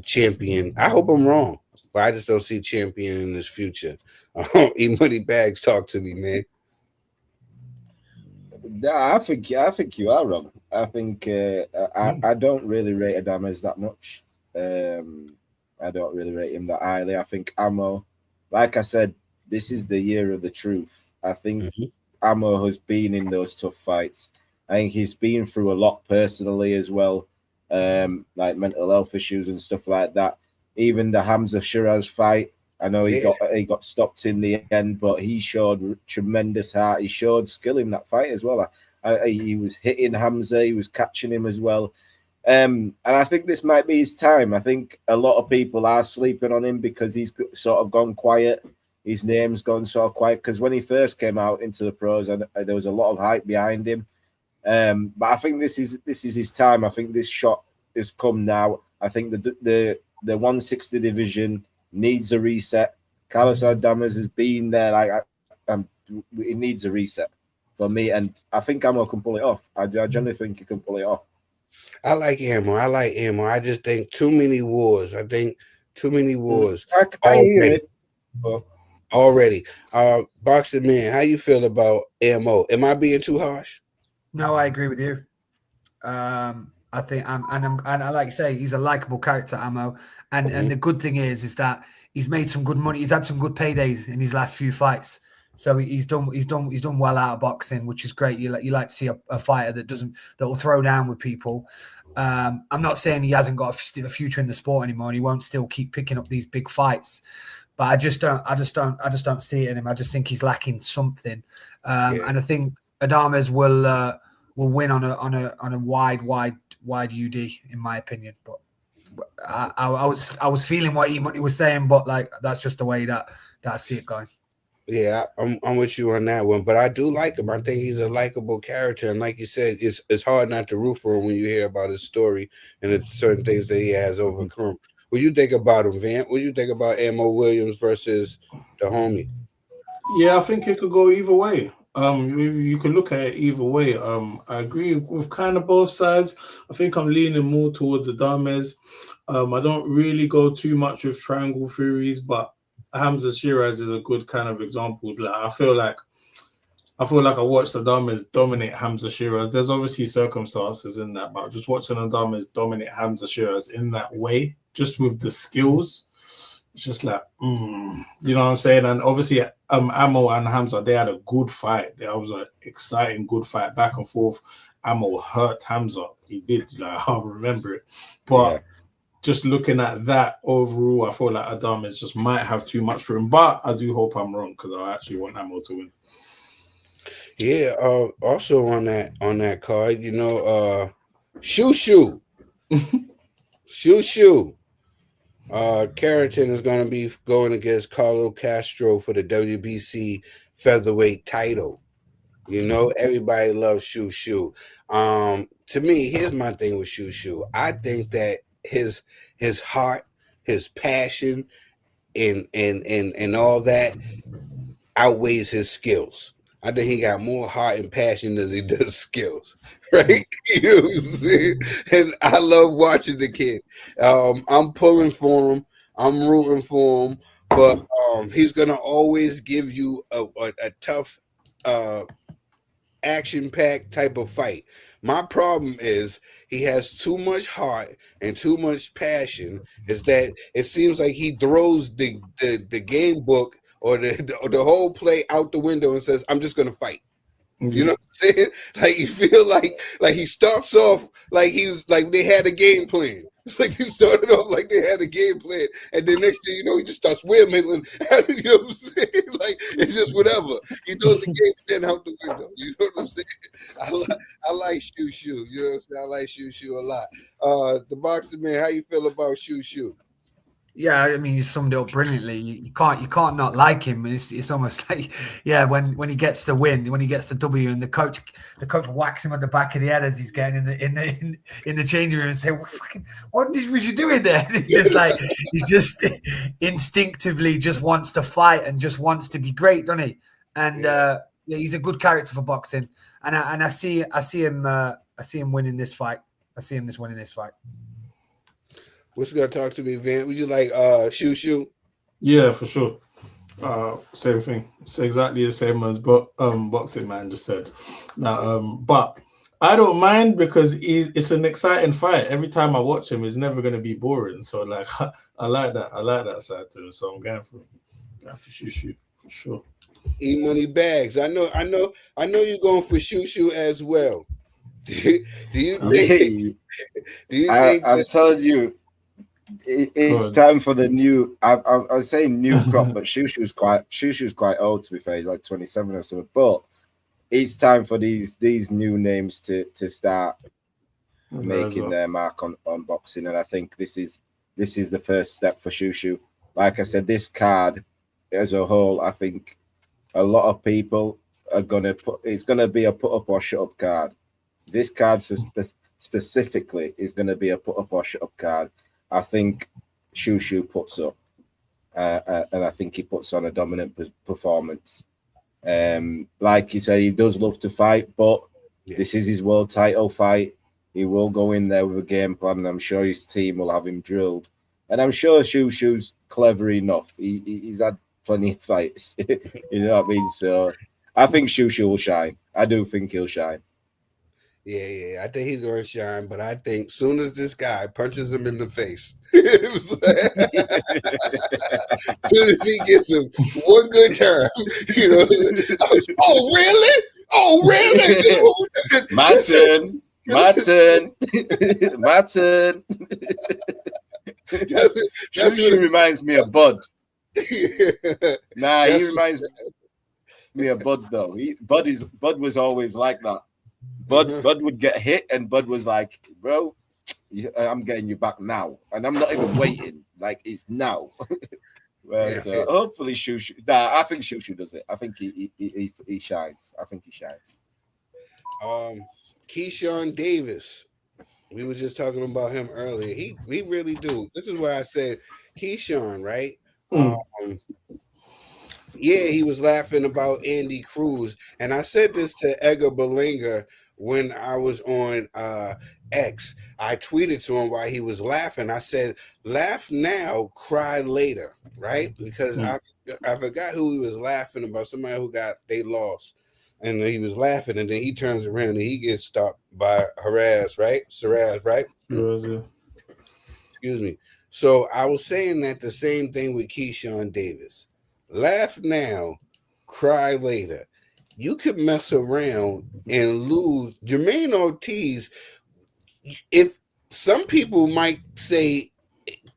S2: champion. I hope I'm wrong, but I just don't see champion in his future. E-Money Bags, talk to me, man.
S5: I think you are wrong. I think I don't really rate Adames that much. I don't really rate him that highly. I think Ammo, like I said, this is the year of the truth. I think Ammo has been in those tough fights. I think he's been through a lot personally as well, like mental health issues and stuff like that. Even the Hamza Shiraz fight, I know he got stopped in the end, but he showed tremendous heart. He showed skill in that fight as well. He was hitting Hamza, he was catching him as well. And I think this might be his time. I think a lot of people are sleeping on him because he's sort of gone quiet. His name's gone sort of quiet because when he first came out into the pros, there was a lot of hype behind him. But I think this is his time. I think this shot has come now. I think the 160 division needs a reset. Carlos Adames has been there. It needs a reset for me, and I think Ammo can pull it off. I generally think he can pull it off.
S2: I like Ammo. I just think too many wars. I think too many wars. Already. Boxing Man, how you feel about Ammo? Am I being too harsh?
S4: No, I agree with you. I think and I like you say, he's a likable character, Ammo. And the good thing is that he's made some good money. He's had some good paydays in his last few fights. So he's done well out of boxing, which is great. You like to see a fighter that will throw down with people. I'm not saying he hasn't got a future in the sport anymore, and he won't still keep picking up these big fights. But I just don't see it in him. I just think he's lacking something. And I think Adames will win on a wide UD, in my opinion. But I was feeling what he was saying, but like that's just the way that I see it going.
S2: Yeah, I'm with you on that one, but I do like him. I think he's a likable character, and like you said, it's hard not to root for him when you hear about his story and the certain things that he has overcome. What do you think about him, Van? What do you think about Ammo Williams versus the homie?
S3: Yeah, I think it could go either way. You can look at it either way. I agree with kind of both sides. I think I'm leaning more towards Adames. I don't really go too much with triangle theories, but Hamza Shiraz is a good kind of example. Like, I feel like I watched Adames dominate Hamza Shiraz. There's obviously circumstances in that, but just watching Adames dominate Hamza Shiraz in that way, just with the skills, it's just like, you know what I'm saying? And obviously, Ammo and Hamza, they had a good fight. There was an exciting, good fight, back and forth. Ammo hurt Hamza. He did. Like, I remember it. But just looking at that overall, I feel like Adames just might have too much for him. But I do hope I'm wrong because I actually want Ammo to win.
S2: Yeah. Also on that card, you know, Shoo. Carrington is going to be going against Carlo Castro for the WBC featherweight title. You know, everybody loves Shoo. To me, here's my thing with Shoo. I think that his heart, his passion, and all that outweighs his skills. I think he got more heart and passion than he does skills, right? You know what I'm saying? And I love watching the kid. I'm pulling for him. I'm rooting for him. But he's going to always give you a tough, action-packed type of fight. My problem is he has too much heart and too much passion. Is that it seems like he throws the game book or the whole play out the window and says, I'm just going to fight. You know what I'm saying? Like, you feel like he starts off like they had a game plan. It's like he started off like they had a game plan, and then next thing you know, he just starts windmilling. You know what I'm saying? Like, it's just whatever. He throws the game plan out the window. You know what I'm saying? I like Shoo. You know what I'm saying? I like Shoo a lot. The Boxing Man, how you feel about Shoo?
S4: Yeah, I mean, you summed it up brilliantly. You can't not like him. It's almost like, yeah, when he gets the win, when he gets the W, and the coach whacks him on the back of the head as he's getting in the changing room and say, "What was you doing there?" He's just instinctively just wants to fight and just wants to be great, doesn't he? And he's a good character for boxing. And I see him winning this fight. I see him winning this fight.
S2: What's gonna talk to me, Van? Would you like Shoo?
S3: Yeah, for sure. Same thing. It's exactly the same as Boxing Man just said. Now, but I don't mind because it's an exciting fight. Every time I watch him, it's never going to be boring. So, like, I like that. I like that side to him. So I'm going for Shoo for sure.
S2: E-Money Bags. I know you're going for Shoo as well. Do you think?
S5: I'm telling you. It's time for the new. I was saying new crop, but Shushu's quite old, to be fair. He's like 27 or something. But it's time for these new names to start making their mark on boxing, and I think this is the first step for Shushu. Like I said, this card as a whole, I think a lot of people are gonna it's gonna be a put up or shut up card. This card specifically is gonna be a put up or shut up card. I think Shushu puts up, and I think he puts on a dominant performance. Like you said, he does love to fight, but this is his world title fight. He will go in there with a game plan, and I'm sure his team will have him drilled. And I'm sure Shushu's clever enough. He's had plenty of fights. You know what I mean? So I think Shushu will shine. I do think he'll shine.
S2: Yeah, I think he's gonna shine, but I think soon as this guy punches him in the face, soon as he gets him one good time, you know, oh really? Oh really?
S5: My turn. My turn. My turn. Shushu reminds me of Bud. Nah, he reminds me of Bud though. Bud was always like that. Bud would get hit, and Bud was like, "Bro, I'm getting you back now, and I'm not even waiting. Like it's now." So hopefully Shushu. Nah, I think Shushu does it. I think he shines. I think he shines.
S2: Keyshawn Davis. We were just talking about him earlier. He really do. This is why I said Keyshawn, right? Yeah, he was laughing about Andy Cruz, and I said this to Edgar Berlinger when I was on X. I tweeted to him while he was laughing. I said, "Laugh now, cry later," right? Because I forgot who he was laughing about. Somebody who they lost, and he was laughing, and then he turns around and he gets stopped by Saraz, right? Excuse me. So I was saying that the same thing with Keyshawn Davis. Laugh now, cry later. You could mess around and lose. Jermaine Ortiz, if some people might say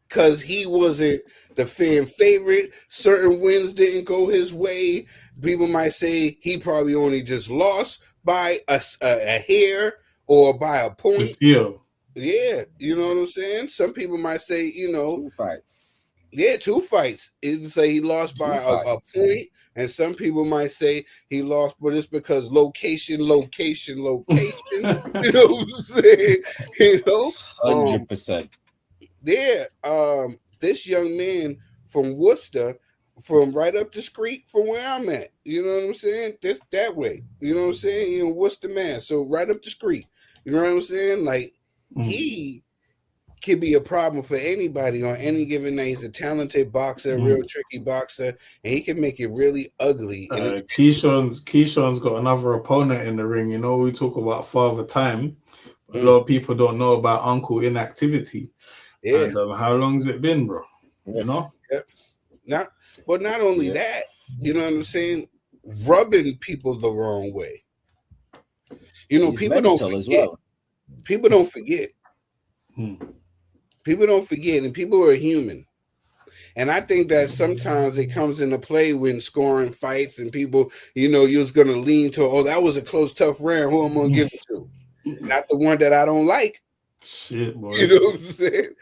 S2: because he wasn't the fan favorite, certain wins didn't go his way. People might say he probably only just lost by a hair or by a point. Yeah, you know what I'm saying? Some people might say,
S5: 2 fights.
S2: Yeah, 2 fights. It'd say he lost by a point, and some people might say he lost, but it's because location. You know what I'm saying?
S5: 100%.
S2: Yeah. This young man from Worcester, from right up the street from where I'm at. You know what I'm saying? That way. You know what I'm saying? He in Worcester, Mass. So right up the street. You know what I'm saying? Like he could be a problem for anybody on any given night. He's a talented boxer, real tricky boxer, and he can make it really ugly.
S3: Keyshawn's got another opponent in the ring. You know, we talk about Father Time. A lot of people don't know about Uncle Inactivity. Yeah. And how long's it been, bro? You know?
S2: Yeah. Not only that, you know what I'm saying? Rubbing people the wrong way. You know, people don't forget. As well. People don't forget. People don't forget, and people are human. And I think that sometimes it comes into play when scoring fights and people, you're just going to lean to, oh, that was a close, tough round. Who I'm going to give it to? Not the one that I don't like.
S3: Shit, boy.
S2: You know what I'm saying?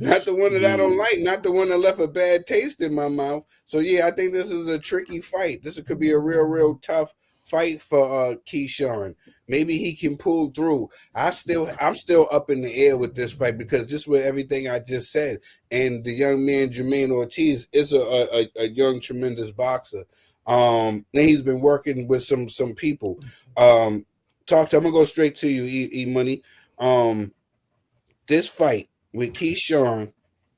S2: Not the one that I don't like, not the one that left a bad taste in my mouth. So, yeah, I think this is a tricky fight. This could be a real tough fight for Keyshawn. Maybe he can pull through. I'm still up in the air with this fight because just with everything I just said, and the young man Jermaine Ortiz is a young tremendous boxer. And he's been working with some people. I'm gonna go straight to you, E Money. This fight with Keyshawn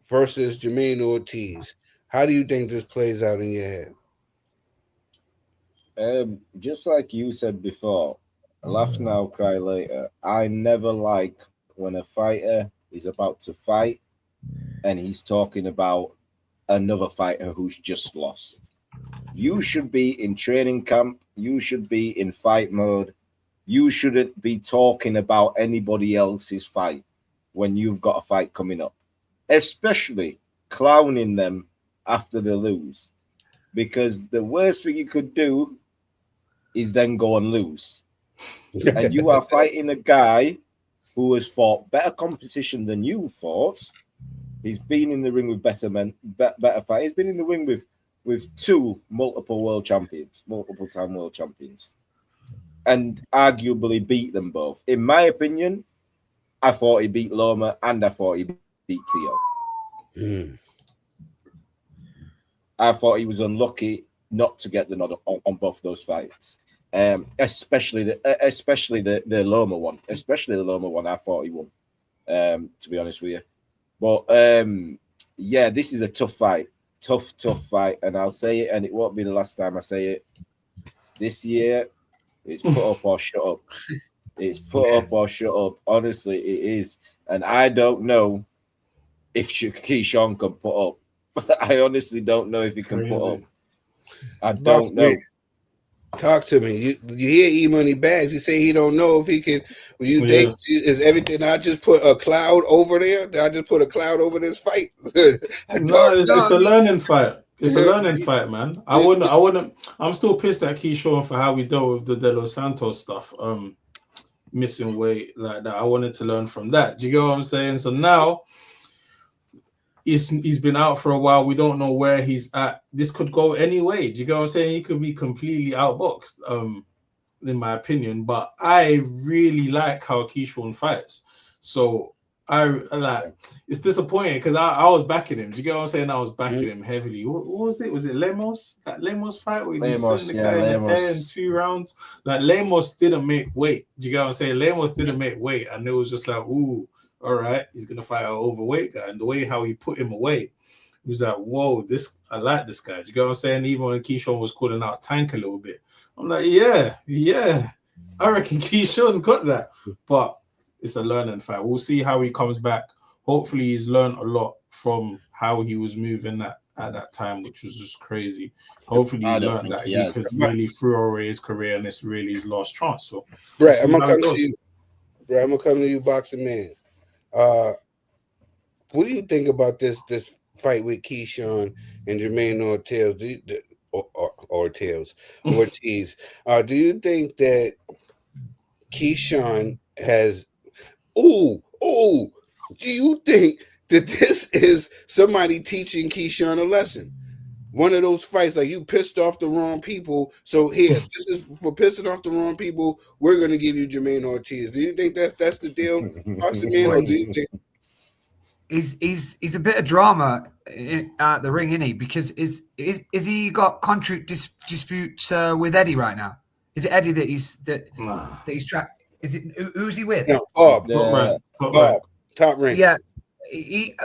S2: versus Jermaine Ortiz. How do you think this plays out in your head?
S5: Just like you said before, laugh now, cry later. I never like when a fighter is about to fight and he's talking about another fighter who's just lost. You should be in training camp. You should be in fight mode. You shouldn't be talking about anybody else's fight. when you've got a fight coming up, especially clowning them after they lose, because the worst thing you could do is then go and lose. And you are fighting a guy who has fought better competition than you fought. He's been in the ring with better men, better fight. He's been in the ring with two multiple time world champions, and arguably beat them both. In my opinion, I thought he beat Loma and I thought he beat Tio. I thought he was unlucky not to get the nod on both those fights. Especially the Loma one. Especially the Loma one, I thought he won. To be honest with you. But yeah, this is a tough fight. Tough fight. And I'll say it, and it won't be the last time I say it. This year, it's put up or shut up. It's put up or shut up. Honestly, it is. And I don't know if Keyshawn can put up. I honestly don't know if he can put up. I don't know.
S2: Talk to me. You hear E-Money Bags. He say he don't know if he can. You think is everything? I just put a cloud over there. Did I just put a cloud over this fight?
S3: No, it's a learning fight. It's a learning fight, man. I wouldn't. I'm still pissed at Keyshawn for how we dealt with the De Los Santos stuff. Missing weight like that. I wanted to learn from that. Do you get what I'm saying? So now he's been out for a while. We don't know where he's at. This could go any way. Do you get what I'm saying? He could be completely outboxed, in my opinion. But I really like how Keyshawn fights. So I like. It's disappointing because I was backing him. Do you get what I'm saying? I was backing him heavily. What was it? Was it Lemos? That Lemos fight where he just sent the guy in the air in 2 rounds? Like Lemos didn't make weight. Do you get what I'm saying? Lemos didn't make weight, and it was just like, ooh, all right, he's gonna fight an overweight guy. And the way how he put him away, it was like, whoa, I like this guy. Do you get what I'm saying? Even when Keyshawn was calling out Tank a little bit, I'm like, yeah, I reckon Keyshawn's got that, but. It's a learning fight. We'll see how he comes back. Hopefully, he's learned a lot from how he was moving at that time, which was just crazy. Hopefully, he's learned that he could really throw away his career, and it's really his last chance. So,
S2: right, I'm gonna come to you. Right, I'm gonna come to you, Boxing Man. What do you think about this fight with Keyshawn and Jermaine Ortiz? Do you think that Keyshawn has? Do you think that this is somebody teaching Keyshawn a lesson? One of those fights, like you pissed off the wrong people. So here, this is for pissing off the wrong people. We're going to give you Jermaine Ortiz. Do you think that's the deal, Boxing Man? Or do you think
S4: he's a bit of drama at the ring, isn't he? Because is he got contract disputes with Eddie right now? Is it Eddie that he's trapped? Is it who's he with?
S2: No, Bob, top rank.
S4: Yeah,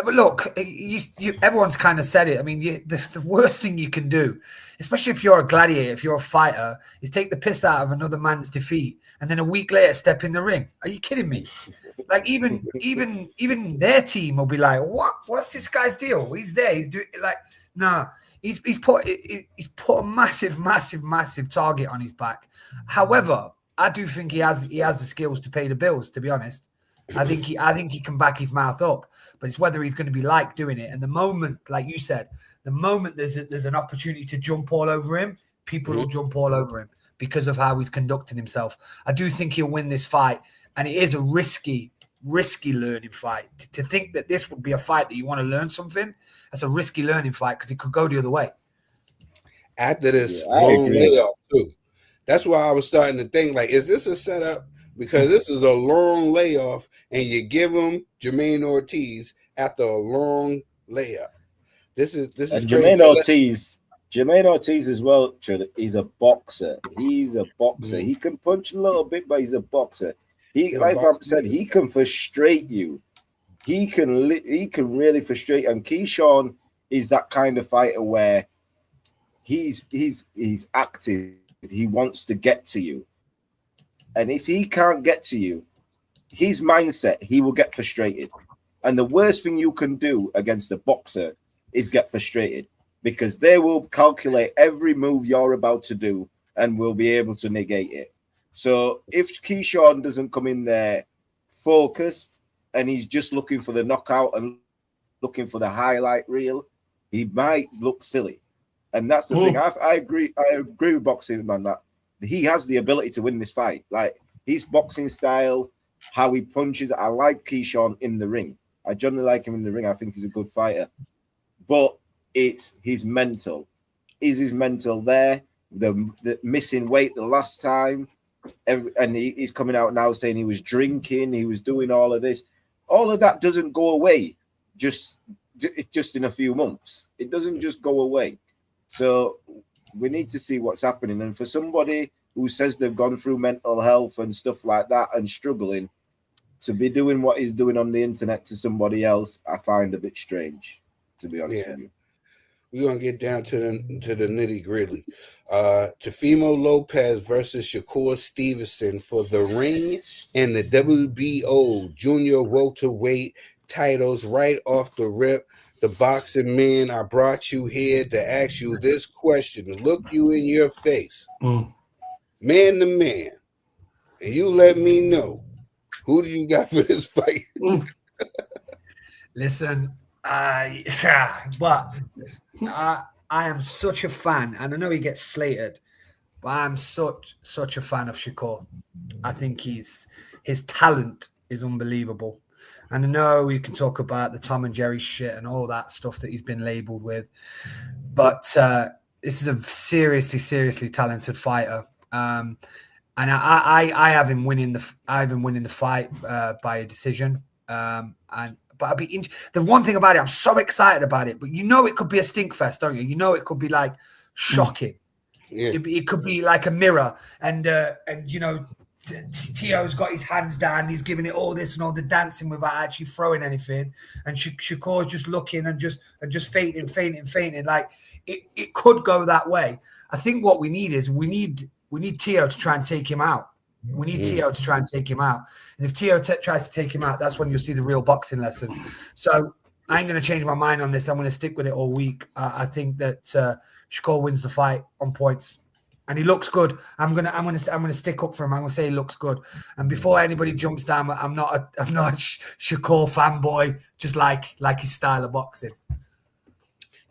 S4: but look, everyone's kind of said it. I mean, the worst thing you can do, especially if you're a gladiator, if you're a fighter, is take the piss out of another man's defeat, and then a week later step in the ring. Are you kidding me? Like even their team will be like, "What? What's this guy's deal? He's there. He's doing like, nah." He's put a massive target on his back. However, I do think he has the skills to pay the bills. To be honest, I think he can back his mouth up. But it's whether he's going to be like doing it. And the moment, like you said, the moment there's an opportunity to jump all over him, people will jump all over him because of how he's conducting himself. I do think he'll win this fight, and it is a risky learning fight. To think that this would be a fight that you want to learn something, that's a risky learning fight because it could go the other way.
S2: After this long layoff too. That's why I was starting to think, like, is this a setup? Because this is a long layoff, and you give him Jermaine Ortiz after a long layoff. This is
S5: Jermaine Ortiz as well. He's a boxer. He can punch a little bit, but he's a boxer. Like I said, he can frustrate you. He can really frustrate. And Keyshawn is that kind of fighter where he's active. He wants to get to you. And if he can't get to you, his mindset, he will get frustrated. And the worst thing you can do against a boxer is get frustrated, because they will calculate every move you're about to do and will be able to negate it. So if Keyshawn doesn't come in there focused and he's just looking for the knockout and looking for the highlight reel, he might look silly. And that's the thing. I agree with Boxing Man that he has the ability to win this fight. Like his boxing style, how he punches. I like Keyshawn in the ring. I generally like him in the ring. I think he's a good fighter. But it's his mental. Is his mental there? The missing weight the last time, and he's coming out now saying he was drinking, he was doing all of this. All of that doesn't go away just in a few months. It doesn't just go away. So we need to see what's happening. And for somebody who says they've gone through mental health and stuff like that and struggling, to be doing what he's doing on the internet to somebody else, I find a bit strange, to be honest with you.
S2: We're gonna get down to the nitty gritty. Teofimo Lopez versus Shakur Stevenson for the ring and the WBO junior welterweight titles right off the rip. The boxing man, I brought you here to ask you this question, to look you in your face, man to man, and you let me know, who do you got for this fight?
S4: Listen, I am such a fan, and I know he gets slated, but I'm such a fan of Shakur. I think his talent is unbelievable. And I know we can talk about the Tom and Jerry shit and all that stuff that he's been labeled with, but this is a seriously talented fighter. And I have him winning the fight by a decision. But the one thing about it, I'm so excited about it. But you know, it could be a stink fest, don't you? You know, it could be like shocking.
S2: Yeah.
S4: It could be like a mirror, and you know, Tio's got his hands down, he's giving it all this and all the dancing without actually throwing anything, and Shakur's just looking and just fainting. Like it could go that way. I think what we need is we need Tio to try and take him out. We need Tio to try and take him out. And if Tio tries to take him out, that's when you'll see the real boxing lesson. So I ain't going to change my mind on this. I'm going to stick with it all week. I think that Shakur wins the fight on points, and he looks good. I'm gonna stick up for him. I'm gonna say he looks good. And before anybody jumps down, I'm not a Shakur fanboy. Just like his style of boxing.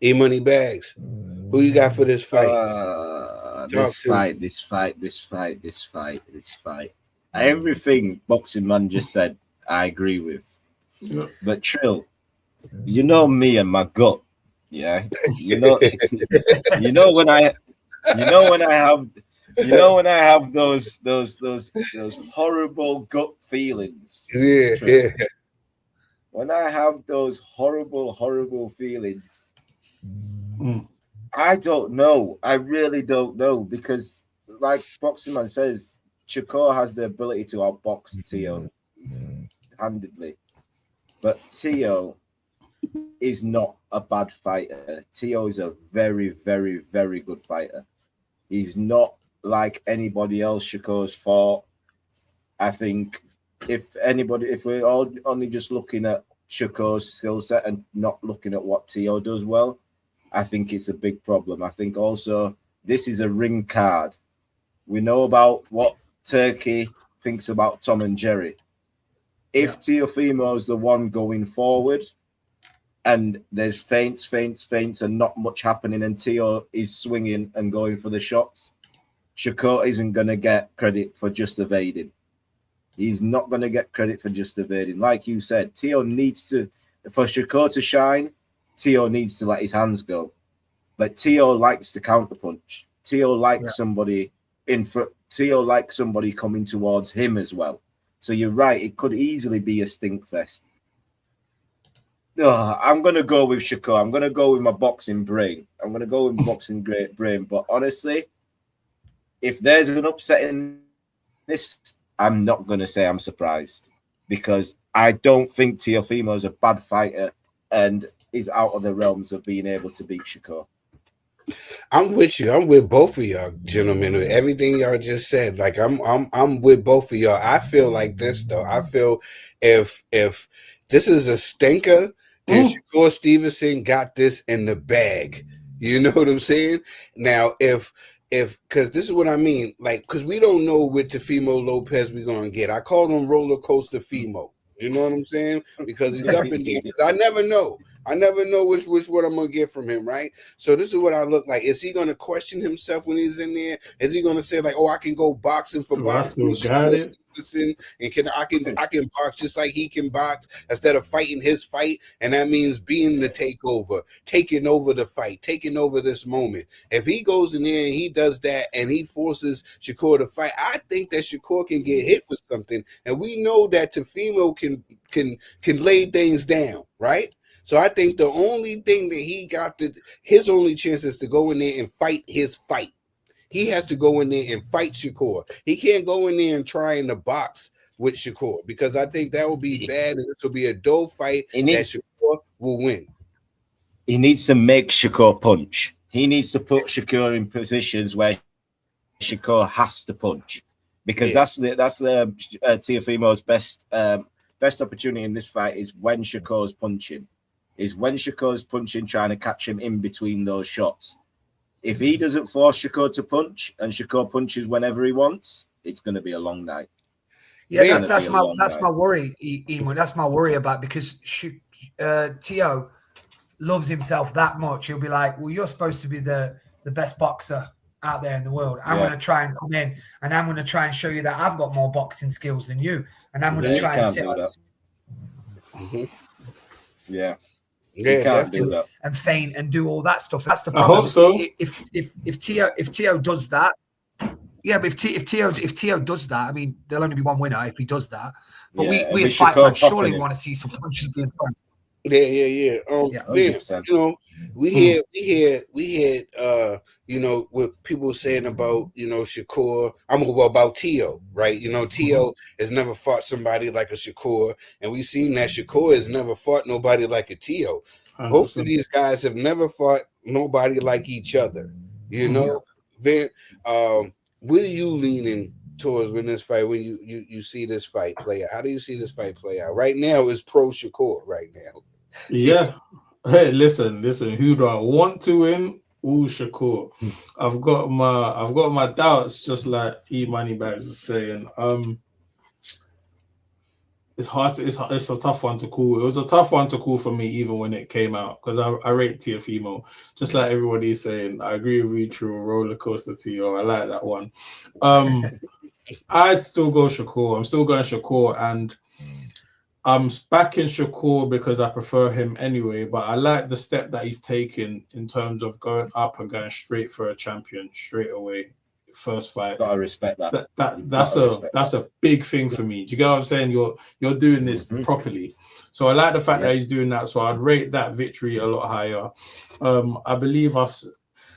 S2: E-Money Bags, who you got for this fight?
S5: This fight. Everything Boxing Man just said, I agree with.
S3: Yeah.
S5: But Trill, you know me and my gut, yeah. You know when I have those horrible gut feelings.
S2: Yeah,
S5: Trill.
S2: yeah.
S5: When I have those horrible feelings, I don't know. I really don't know, because, like Boxing Man says, Shakur has the ability to outbox Tio handedly, but Tio is not a bad fighter. Tio is a very good fighter. He's not like anybody else Shakur's fought. I think if we're all only just looking at Shakur's skill set and not looking at what Tio does well, I think it's a big problem. I think also this is a ring card. We know about what Turkey thinks about Tom and Jerry. If Teofimo is the one going forward and there's feints and not much happening, and Tio is swinging and going for the shots, Shakur isn't going to get credit for just evading. He's not going to get credit for just evading. Like you said, Tio needs to, for Shakur to shine, Tio needs to let his hands go. But Tio likes to counterpunch. Tio likes somebody in front. Tio likes somebody coming towards him as well. So you're right, it could easily be a stink fest. I'm going to go with Shakur. I'm going to go with my boxing brain. I'm going to go with boxing great brain. But honestly, if there's an upset in this, I'm not going to say I'm surprised, because I don't think Teofimo is a bad fighter and is out of the realms of being able to beat Shakur.
S2: I'm with you. I'm with both of y'all, gentlemen. With everything y'all just said, like I'm with both of y'all. I feel like this though. I feel if this is a stinker, then Shakur Stevenson got this in the bag. You know what I'm saying? Now, if because this is what I mean, like, because we don't know what Teofimo Lopez we're gonna get. I call him roller coaster Fimo. You know what I'm saying? Because he's up in there. I never know. I never know which what I'm gonna get from him, right? So this is what I look like. Is he gonna question himself when he's in there? Is he gonna say like, "Oh, I can go boxing for boxing"?
S3: I still got it.
S2: And I can box just like he can box instead of fighting his fight, and that means being the takeover, taking over the fight, taking over this moment. If he goes in there and he does that and he forces Shakur to fight, I think that Shakur can get hit with something, and we know that Teofimo can lay things down, right? So I think the only thing that he got his only chance is to go in there and fight his fight. He has to go in there and fight Shakur. He can't go in there and try in the box with Shakur because I think that would be bad and this will be a dull fight that Shakur will win.
S5: He needs to make Shakur punch. He needs to put Shakur in positions where Shakur has to punch because that's Teofimo's best opportunity in this fight is when Shakur's punching. Is when Shakur's punching, trying to catch him in between those shots. If he doesn't force Shakur to punch and Shakur punches whenever he wants, it's going to be a long night.
S4: Yeah, that's my worry, Eamon. That's my worry about because Teo loves himself that much. He'll be like, well, you're supposed to be the best boxer out there in the world. I'm going to try and come in and I'm going to try and show you that I've got more boxing skills than you. And I'm going to try and sit on
S5: Yeah.
S2: Yeah,
S5: can't do that
S4: and feint and do all that stuff. That's the problem.
S3: I hope so.
S4: If Teo does that, yeah, but if Teo does that, I mean, there'll only be one winner if he does that. But we as fight fans surely want to see some punches being thrown.
S2: Yeah. You know, we hear you know, what people saying about, you know, Shakur. About Teo, right? You know, Teo has never fought somebody like a Shakur, and we've seen that Shakur has never fought nobody like a Teo. Both of these guys have never fought nobody like each other. You know, Vin, what are you leaning towards in this fight when you see this fight play out? How do you see this fight play out? Right now is pro Shakur right now.
S3: Yeah. Hey, listen. Who do I want to win? Ooh, Shakur. I've got my doubts, just like E Moneybags is saying. It's hard to, it's a tough one to call. It was a tough one to call for me even when it came out because I rate Teofimo, just like everybody's saying. I agree with you, Trill, roller coaster Teo. I like that one. I'd still go Shakur. I'm still going Shakur, and I'm backing Shakur because I prefer him anyway, but I like the step that he's taken in terms of going up and going straight for a champion straight away. First fight.
S5: Gotta respect that.
S3: That's a big thing for me. Do you get what I'm saying? You're doing this properly. So I like the fact that he's doing that. So I'd rate that victory a lot higher. I believe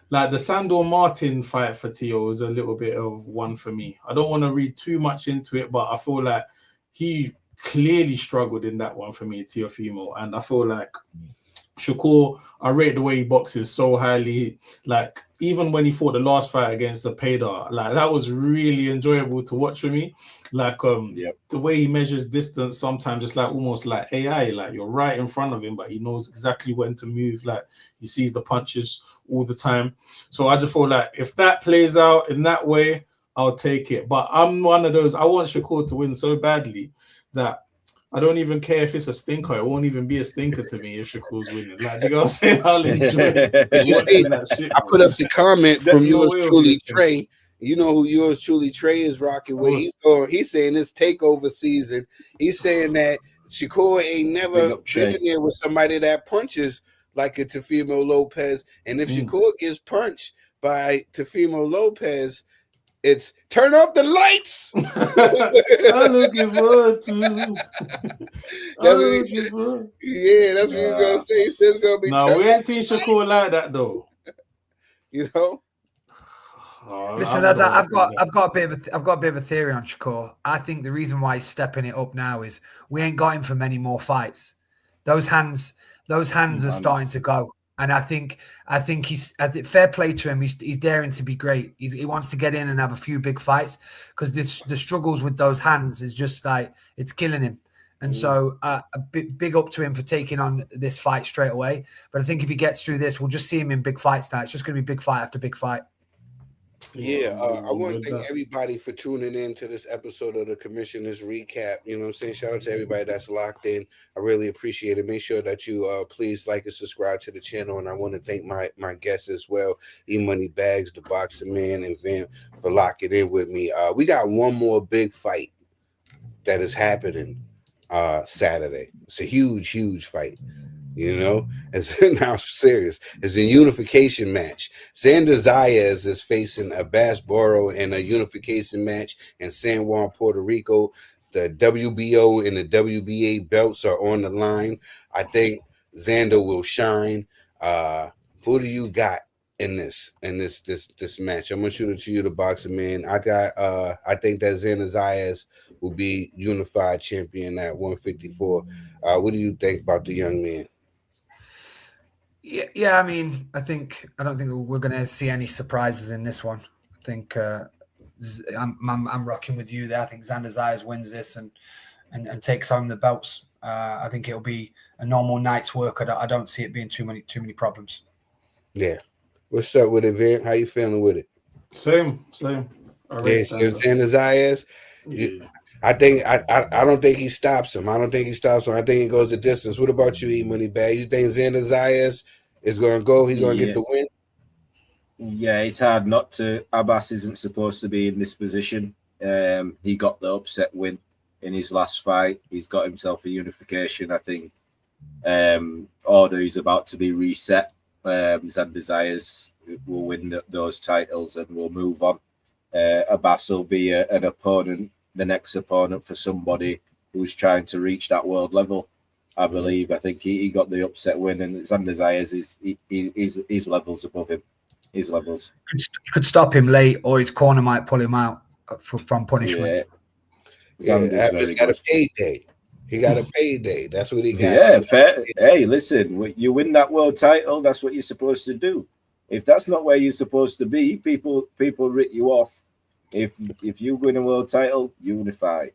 S3: like the Sandor Martin fight for Teo is a little bit of one for me. I don't want to read too much into it, but I feel like he clearly struggled in that one for me, Teofimo, and I feel like Shakur, I rate the way he boxes so highly. Like even when he fought the last fight against the Pedar, like that was really enjoyable to watch for me. Like the way he measures distance, sometimes it's like almost like AI. Like you're right in front of him, but he knows exactly when to move. Like he sees the punches all the time. So I just feel like if that plays out in that way, I'll take it. But I'm one of those. I want Shakur to win so badly that I don't even care if it's a stinker. It won't even be a stinker to me if Shakur's winning. Like, do you know what I'm saying? I'll enjoy that shit.
S2: I put up the comment from yours truly, Trey. You know who yours truly, Trey, is rocking with. He's saying this takeover season. He's saying that Shakur ain't never been in there with somebody that punches like a Teofimo Lopez. And if Shakur gets punched by Teofimo Lopez, it's turn off the lights.
S3: I'm looking forward to.
S2: That's what he's gonna say. He says it's gonna be.
S3: No, we ain't seen Shakur like that though.
S2: You know.
S4: Listen, lads, I've got a bit of a theory on Shakur. I think the reason why he's stepping it up now is we ain't got him for many more fights. Those hands are starting to go. And I think he's fair play to him. He's daring to be great. He wants to get in and have a few big fights because the struggles with those hands is just like it's killing him. And so a big up to him for taking on this fight straight away. But I think if he gets through this, we'll just see him in big fights now. It's just going to be big fight after big fight.
S2: Yeah, I
S3: Well,
S2: want to
S3: with
S2: thank
S3: that.
S2: everybody for tuning in to this episode of the Commissioner's Recap. You know what I'm saying? Shout out to everybody that's locked in. I really appreciate it. Make sure that you please like and subscribe to the channel. And I want to thank my guests as well, E-Money Bags, the Boxing Man, and Vamp for locking in with me. We got one more big fight that is happening Saturday. It's a huge fight. You know, it's now serious. It's a unification match. Xander Zayas is facing Abbas Boro in a unification match in San Juan, Puerto Rico. The WBO and the WBA belts are on the line. I think Xander will shine. Who do you got in this match? I'm gonna shoot it to you, the Boxing Man. I think that Xander Zayas will be unified champion at 154. What do you think about the young man?
S4: Yeah. I mean, I don't think we're going to see any surprises in this one. I think I'm rocking with you there. I think Xander Zayas wins this and takes home the belts. I think it'll be a normal night's work. I don't see it being too many problems.
S2: Yeah. What's up with it, Vamp? How you feeling with it?
S3: Same.
S2: Yeah, Xander Zayas.
S3: Yeah.
S2: I don't think he stops him. I think he goes the distance. What about you, E-Money Bag? You think Xander Zayas is going to go? He's going to get the win?
S5: Yeah, it's hard not to. Abbas isn't supposed to be in this position. He got the upset win in his last fight. He's got himself a unification, I think. Order is about to be reset. Xander Zayas will win those titles and will move on. Abbas will be an opponent, the next opponent for somebody who's trying to reach that world level. I believe. I think he got the upset win, and Xander Zayas is levels above him. His levels
S4: could stop him late, or his corner might pull him out from punishment.
S5: Xander's very
S2: got
S5: good.
S2: a payday. He got a payday. That's what he got.
S5: Yeah, fair. Hey, listen, you win that world title. That's what you're supposed to do. If that's not where you're supposed to be, people rip you off. If you win a world title, unify.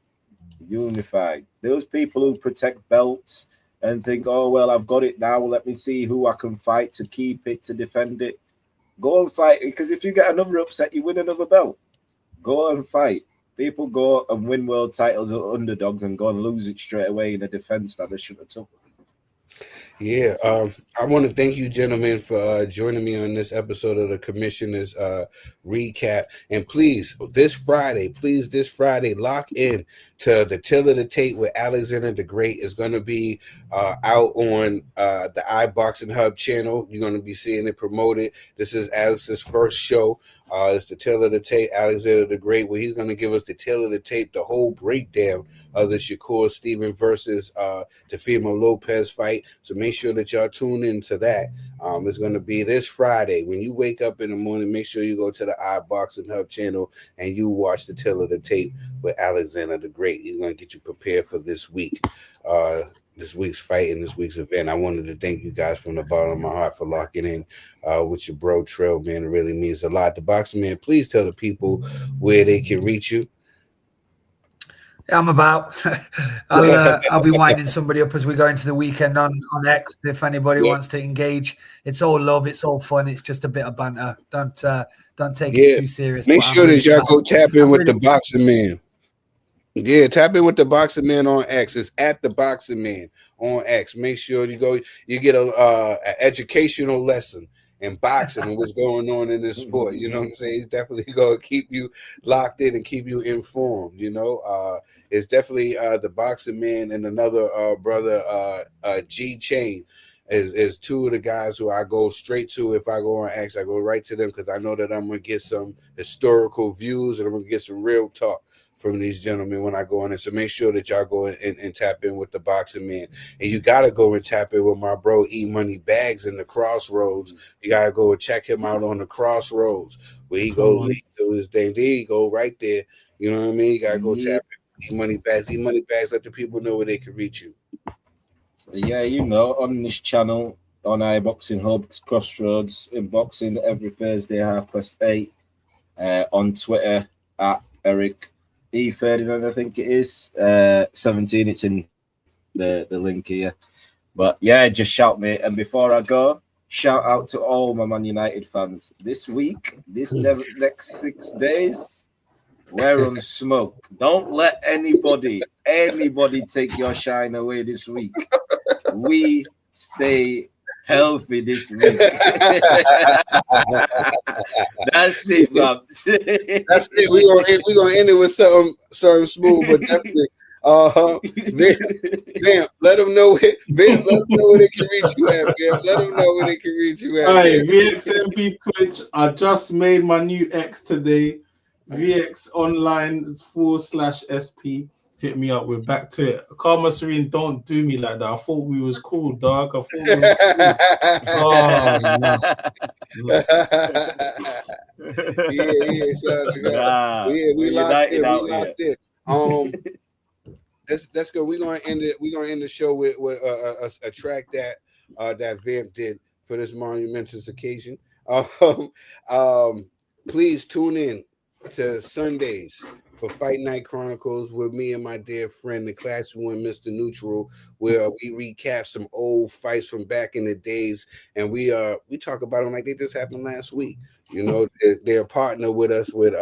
S5: Those people who protect belts and think, oh well, I've got it now. Let me see who I can fight to keep it, to defend it. Go and fight, because if you get another upset, you win another belt. Go and fight. People go and win world titles as underdogs and go and lose it straight away in a defense that they shouldn't have took.
S2: Yeah, I want to thank you, gentlemen, for joining me on this episode of the Commissioner's Recap. And please, this Friday, lock in to the Till of the Tape with Alexander the Great. Is going to be out on the iBoxing Hub channel. You're going to be seeing it promoted. This is Alex's first show. It's the Till of the Tape, Alexander the Great, where he's going to give us the Till of the Tape, the whole breakdown of the Shakur Stevenson versus Teofimo Lopez fight. So make sure that y'all tune into that. It's going to be this Friday. When you wake up in the morning, make sure you go to the iBoxing Hub channel and you watch the Till of the Tape with Alexander the Great. He's going to get you prepared for this week. This week's fight and this week's event. I wanted to thank you guys from the bottom of my heart for locking in with your bro Trill, man. It really means a lot. The Boxing Man, please tell the people where they can reach you.
S4: I'm about. I'll be winding somebody up as we go into the weekend on X. If anybody wants to engage, it's all love, it's all fun. It's just a bit of banter. Don't take it too serious.
S2: Make sure that y'all go tap in with the Boxing Man. Yeah, tap in with the Boxing Man on X. It's at the Boxing Man on X. Make sure you get a educational lesson in boxing and what's going on in this sport. You know what I'm saying? He's definitely going to keep you locked in and keep you informed. You know, it's definitely the Boxing Man and another brother, G Chain. Is two of the guys who I go straight to. If I go on X, I go right to them because I know that I'm going to get some historical views and I'm going to get some real talk from these gentlemen when I go in there. So make sure that y'all go and tap in with the Boxing Man. And you got to go and tap in with my bro E-Money Bags in the Crossroads. You got to go and check him out on the Crossroads where he goes to his thing. There you go, right there. You know what I mean? You got to go tap in. E-Money Bags. E-Money Bags, let the people know where they can reach you.
S5: Yeah, you know, on this channel, on iBoxing Hub, Crossroads, in boxing every Thursday, 8:30. On Twitter, at Eric E. Ferdinand, I think it is. 17, it's in the link here. But yeah, just shout me. And before I go, shout out to all my Man United fans. This week, next 6 days, we're on smoke. Don't let anybody take your shine away this week. We stay healthy this week. That's it, man.
S2: That's it. We're gonna end it with something smooth, but definitely. Vamp, let them know where they can reach you at, Vamp. Let them know where they can reach you at.
S3: All right, Vxmp Twitch. I just made my new X today. VX online /SP. Hit me up. We're back to it. Karma Serene, don't do me like that. I thought we was cool, dog. I thought we was cool.
S2: We locked in. That's good. We're gonna end the show with a track that Vamp did for this monumentous occasion. Please tune in to Sundays for Fight Night Chronicles with me and my dear friend, the classy one, Mr. Neutral, where we recap some old fights from back in the days, and we talk about them like they just happened last week. You know, they're a partner with us with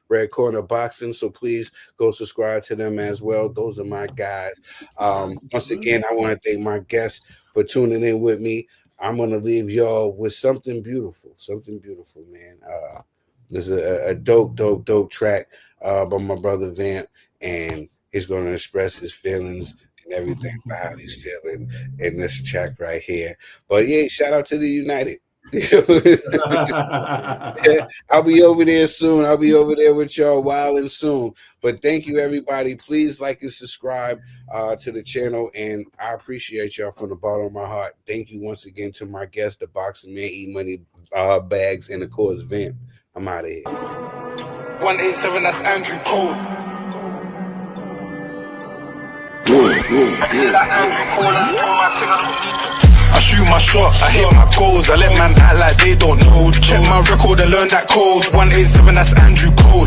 S2: Red Corner Boxing, so please go subscribe to them as well. Those are my guys. Once again, I want to thank my guests for tuning in with me. I'm gonna leave y'all with something beautiful, man. There's a dope track by my brother Vamp, and he's going to express his feelings and everything about how he's feeling in this track right here. But yeah, shout out to the United. I'll be over there soon. I'll be over there with y'all wilding soon. But thank you, everybody. Please like and subscribe to the channel, and I appreciate y'all from the bottom of my heart. Thank you once again to my guest, the Boxing Man, E-Money Bags, and of course Vamp. I'm out of here.
S1: 187, that's Andrew Cole.
S6: I shoot my shot, I hit my goals. I let man act like they don't know. Check my record and learn that code. 187, that's Andrew Cole.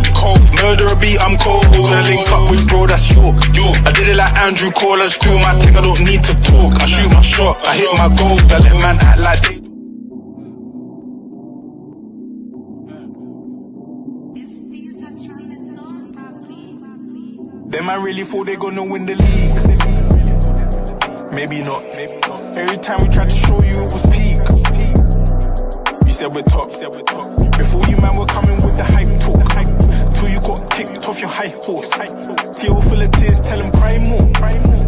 S6: Murderer beat, I'm cold. I link up with bro, that's York. I did it like Andrew Cole. I just do my thing, I don't need to talk. I shoot my shot, I hit my goals. I let man act like they don't. Them I really thought they gonna win the league. Maybe not. Every time we tried to show you it was peak. You said we're top. Before you man were coming with the hype talk. Till you got kicked off your high horse. Teal full of tears, tell him cry more.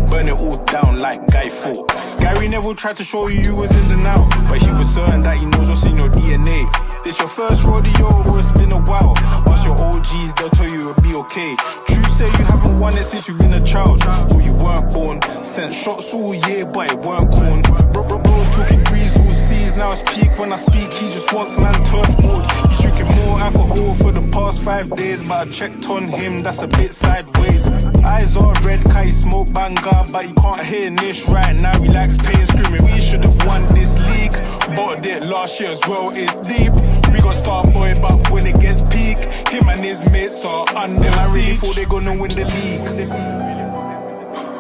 S6: Burn it all down like Guy Fawkes. Gary Neville tried to show you was in the now, but he was certain that he knows what's in your DNA. This your first rodeo or it's been a while. Ask your OGs, they'll tell you it'll be okay. True say you haven't won it since you've been a child, or you weren't born. Sent shots all year, but it weren't corn. Bros talking breeze, all seas, now it's peak. When I speak, he just wants man turf mode. He's drinking more alcohol for the past 5 days, but I checked on him, that's a bit sideways. Eyes are red, cause he smoke banger, but you can't hear this right now. He likes pain, screaming, we should have won this league. But did last year as well, it's deep. We got star boy, but when it gets peak, him and his mates are under I really thought they gonna win the league.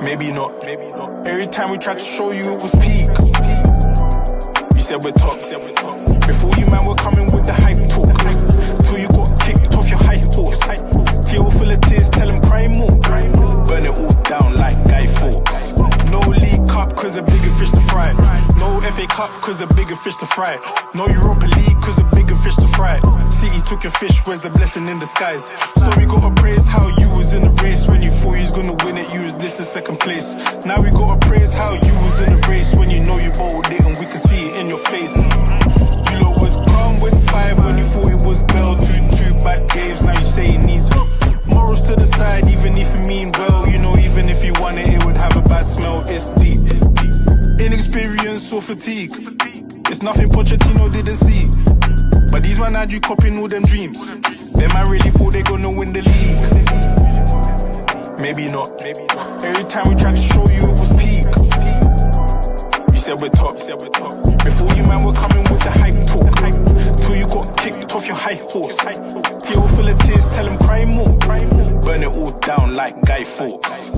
S6: Maybe not. Every time we tried to show you it was peak. You said we're top. Before you man were coming with the hype talk. Till you got kicked off your high horse. Teal full of tears, tell him cry more. Burn it all down like Guy Fawkes. No League Cup cause a bigger fish to fry. No FA Cup cause a bigger fish to fry. No Europa League cause a bigger fish to fry. City took your fish, where's the blessing in disguise? So we gotta praise how you was in the race. When you thought you was gonna win it, you was this in second place. Now we gotta praise how you was in the race. When you know you bowled it and we can see it in your face. You lot was calm with 5 when you thought it was Bell. 2 bad games, now you say it needs morals to the side, even if you mean well. You know, even if you want it, it would have a bad smell. It's deep. Inexperience or fatigue. It's nothing Pochettino didn't see. But these man had you copying all them dreams. Them I really thought they gonna win the league. Maybe not. Every time we tried to show you it was peak. You said we're top. Before you man were coming with the hype talk. Till you got kicked off your high horse. Teal full of tears, tell him cry more. Burn it all down like Guy Fawkes.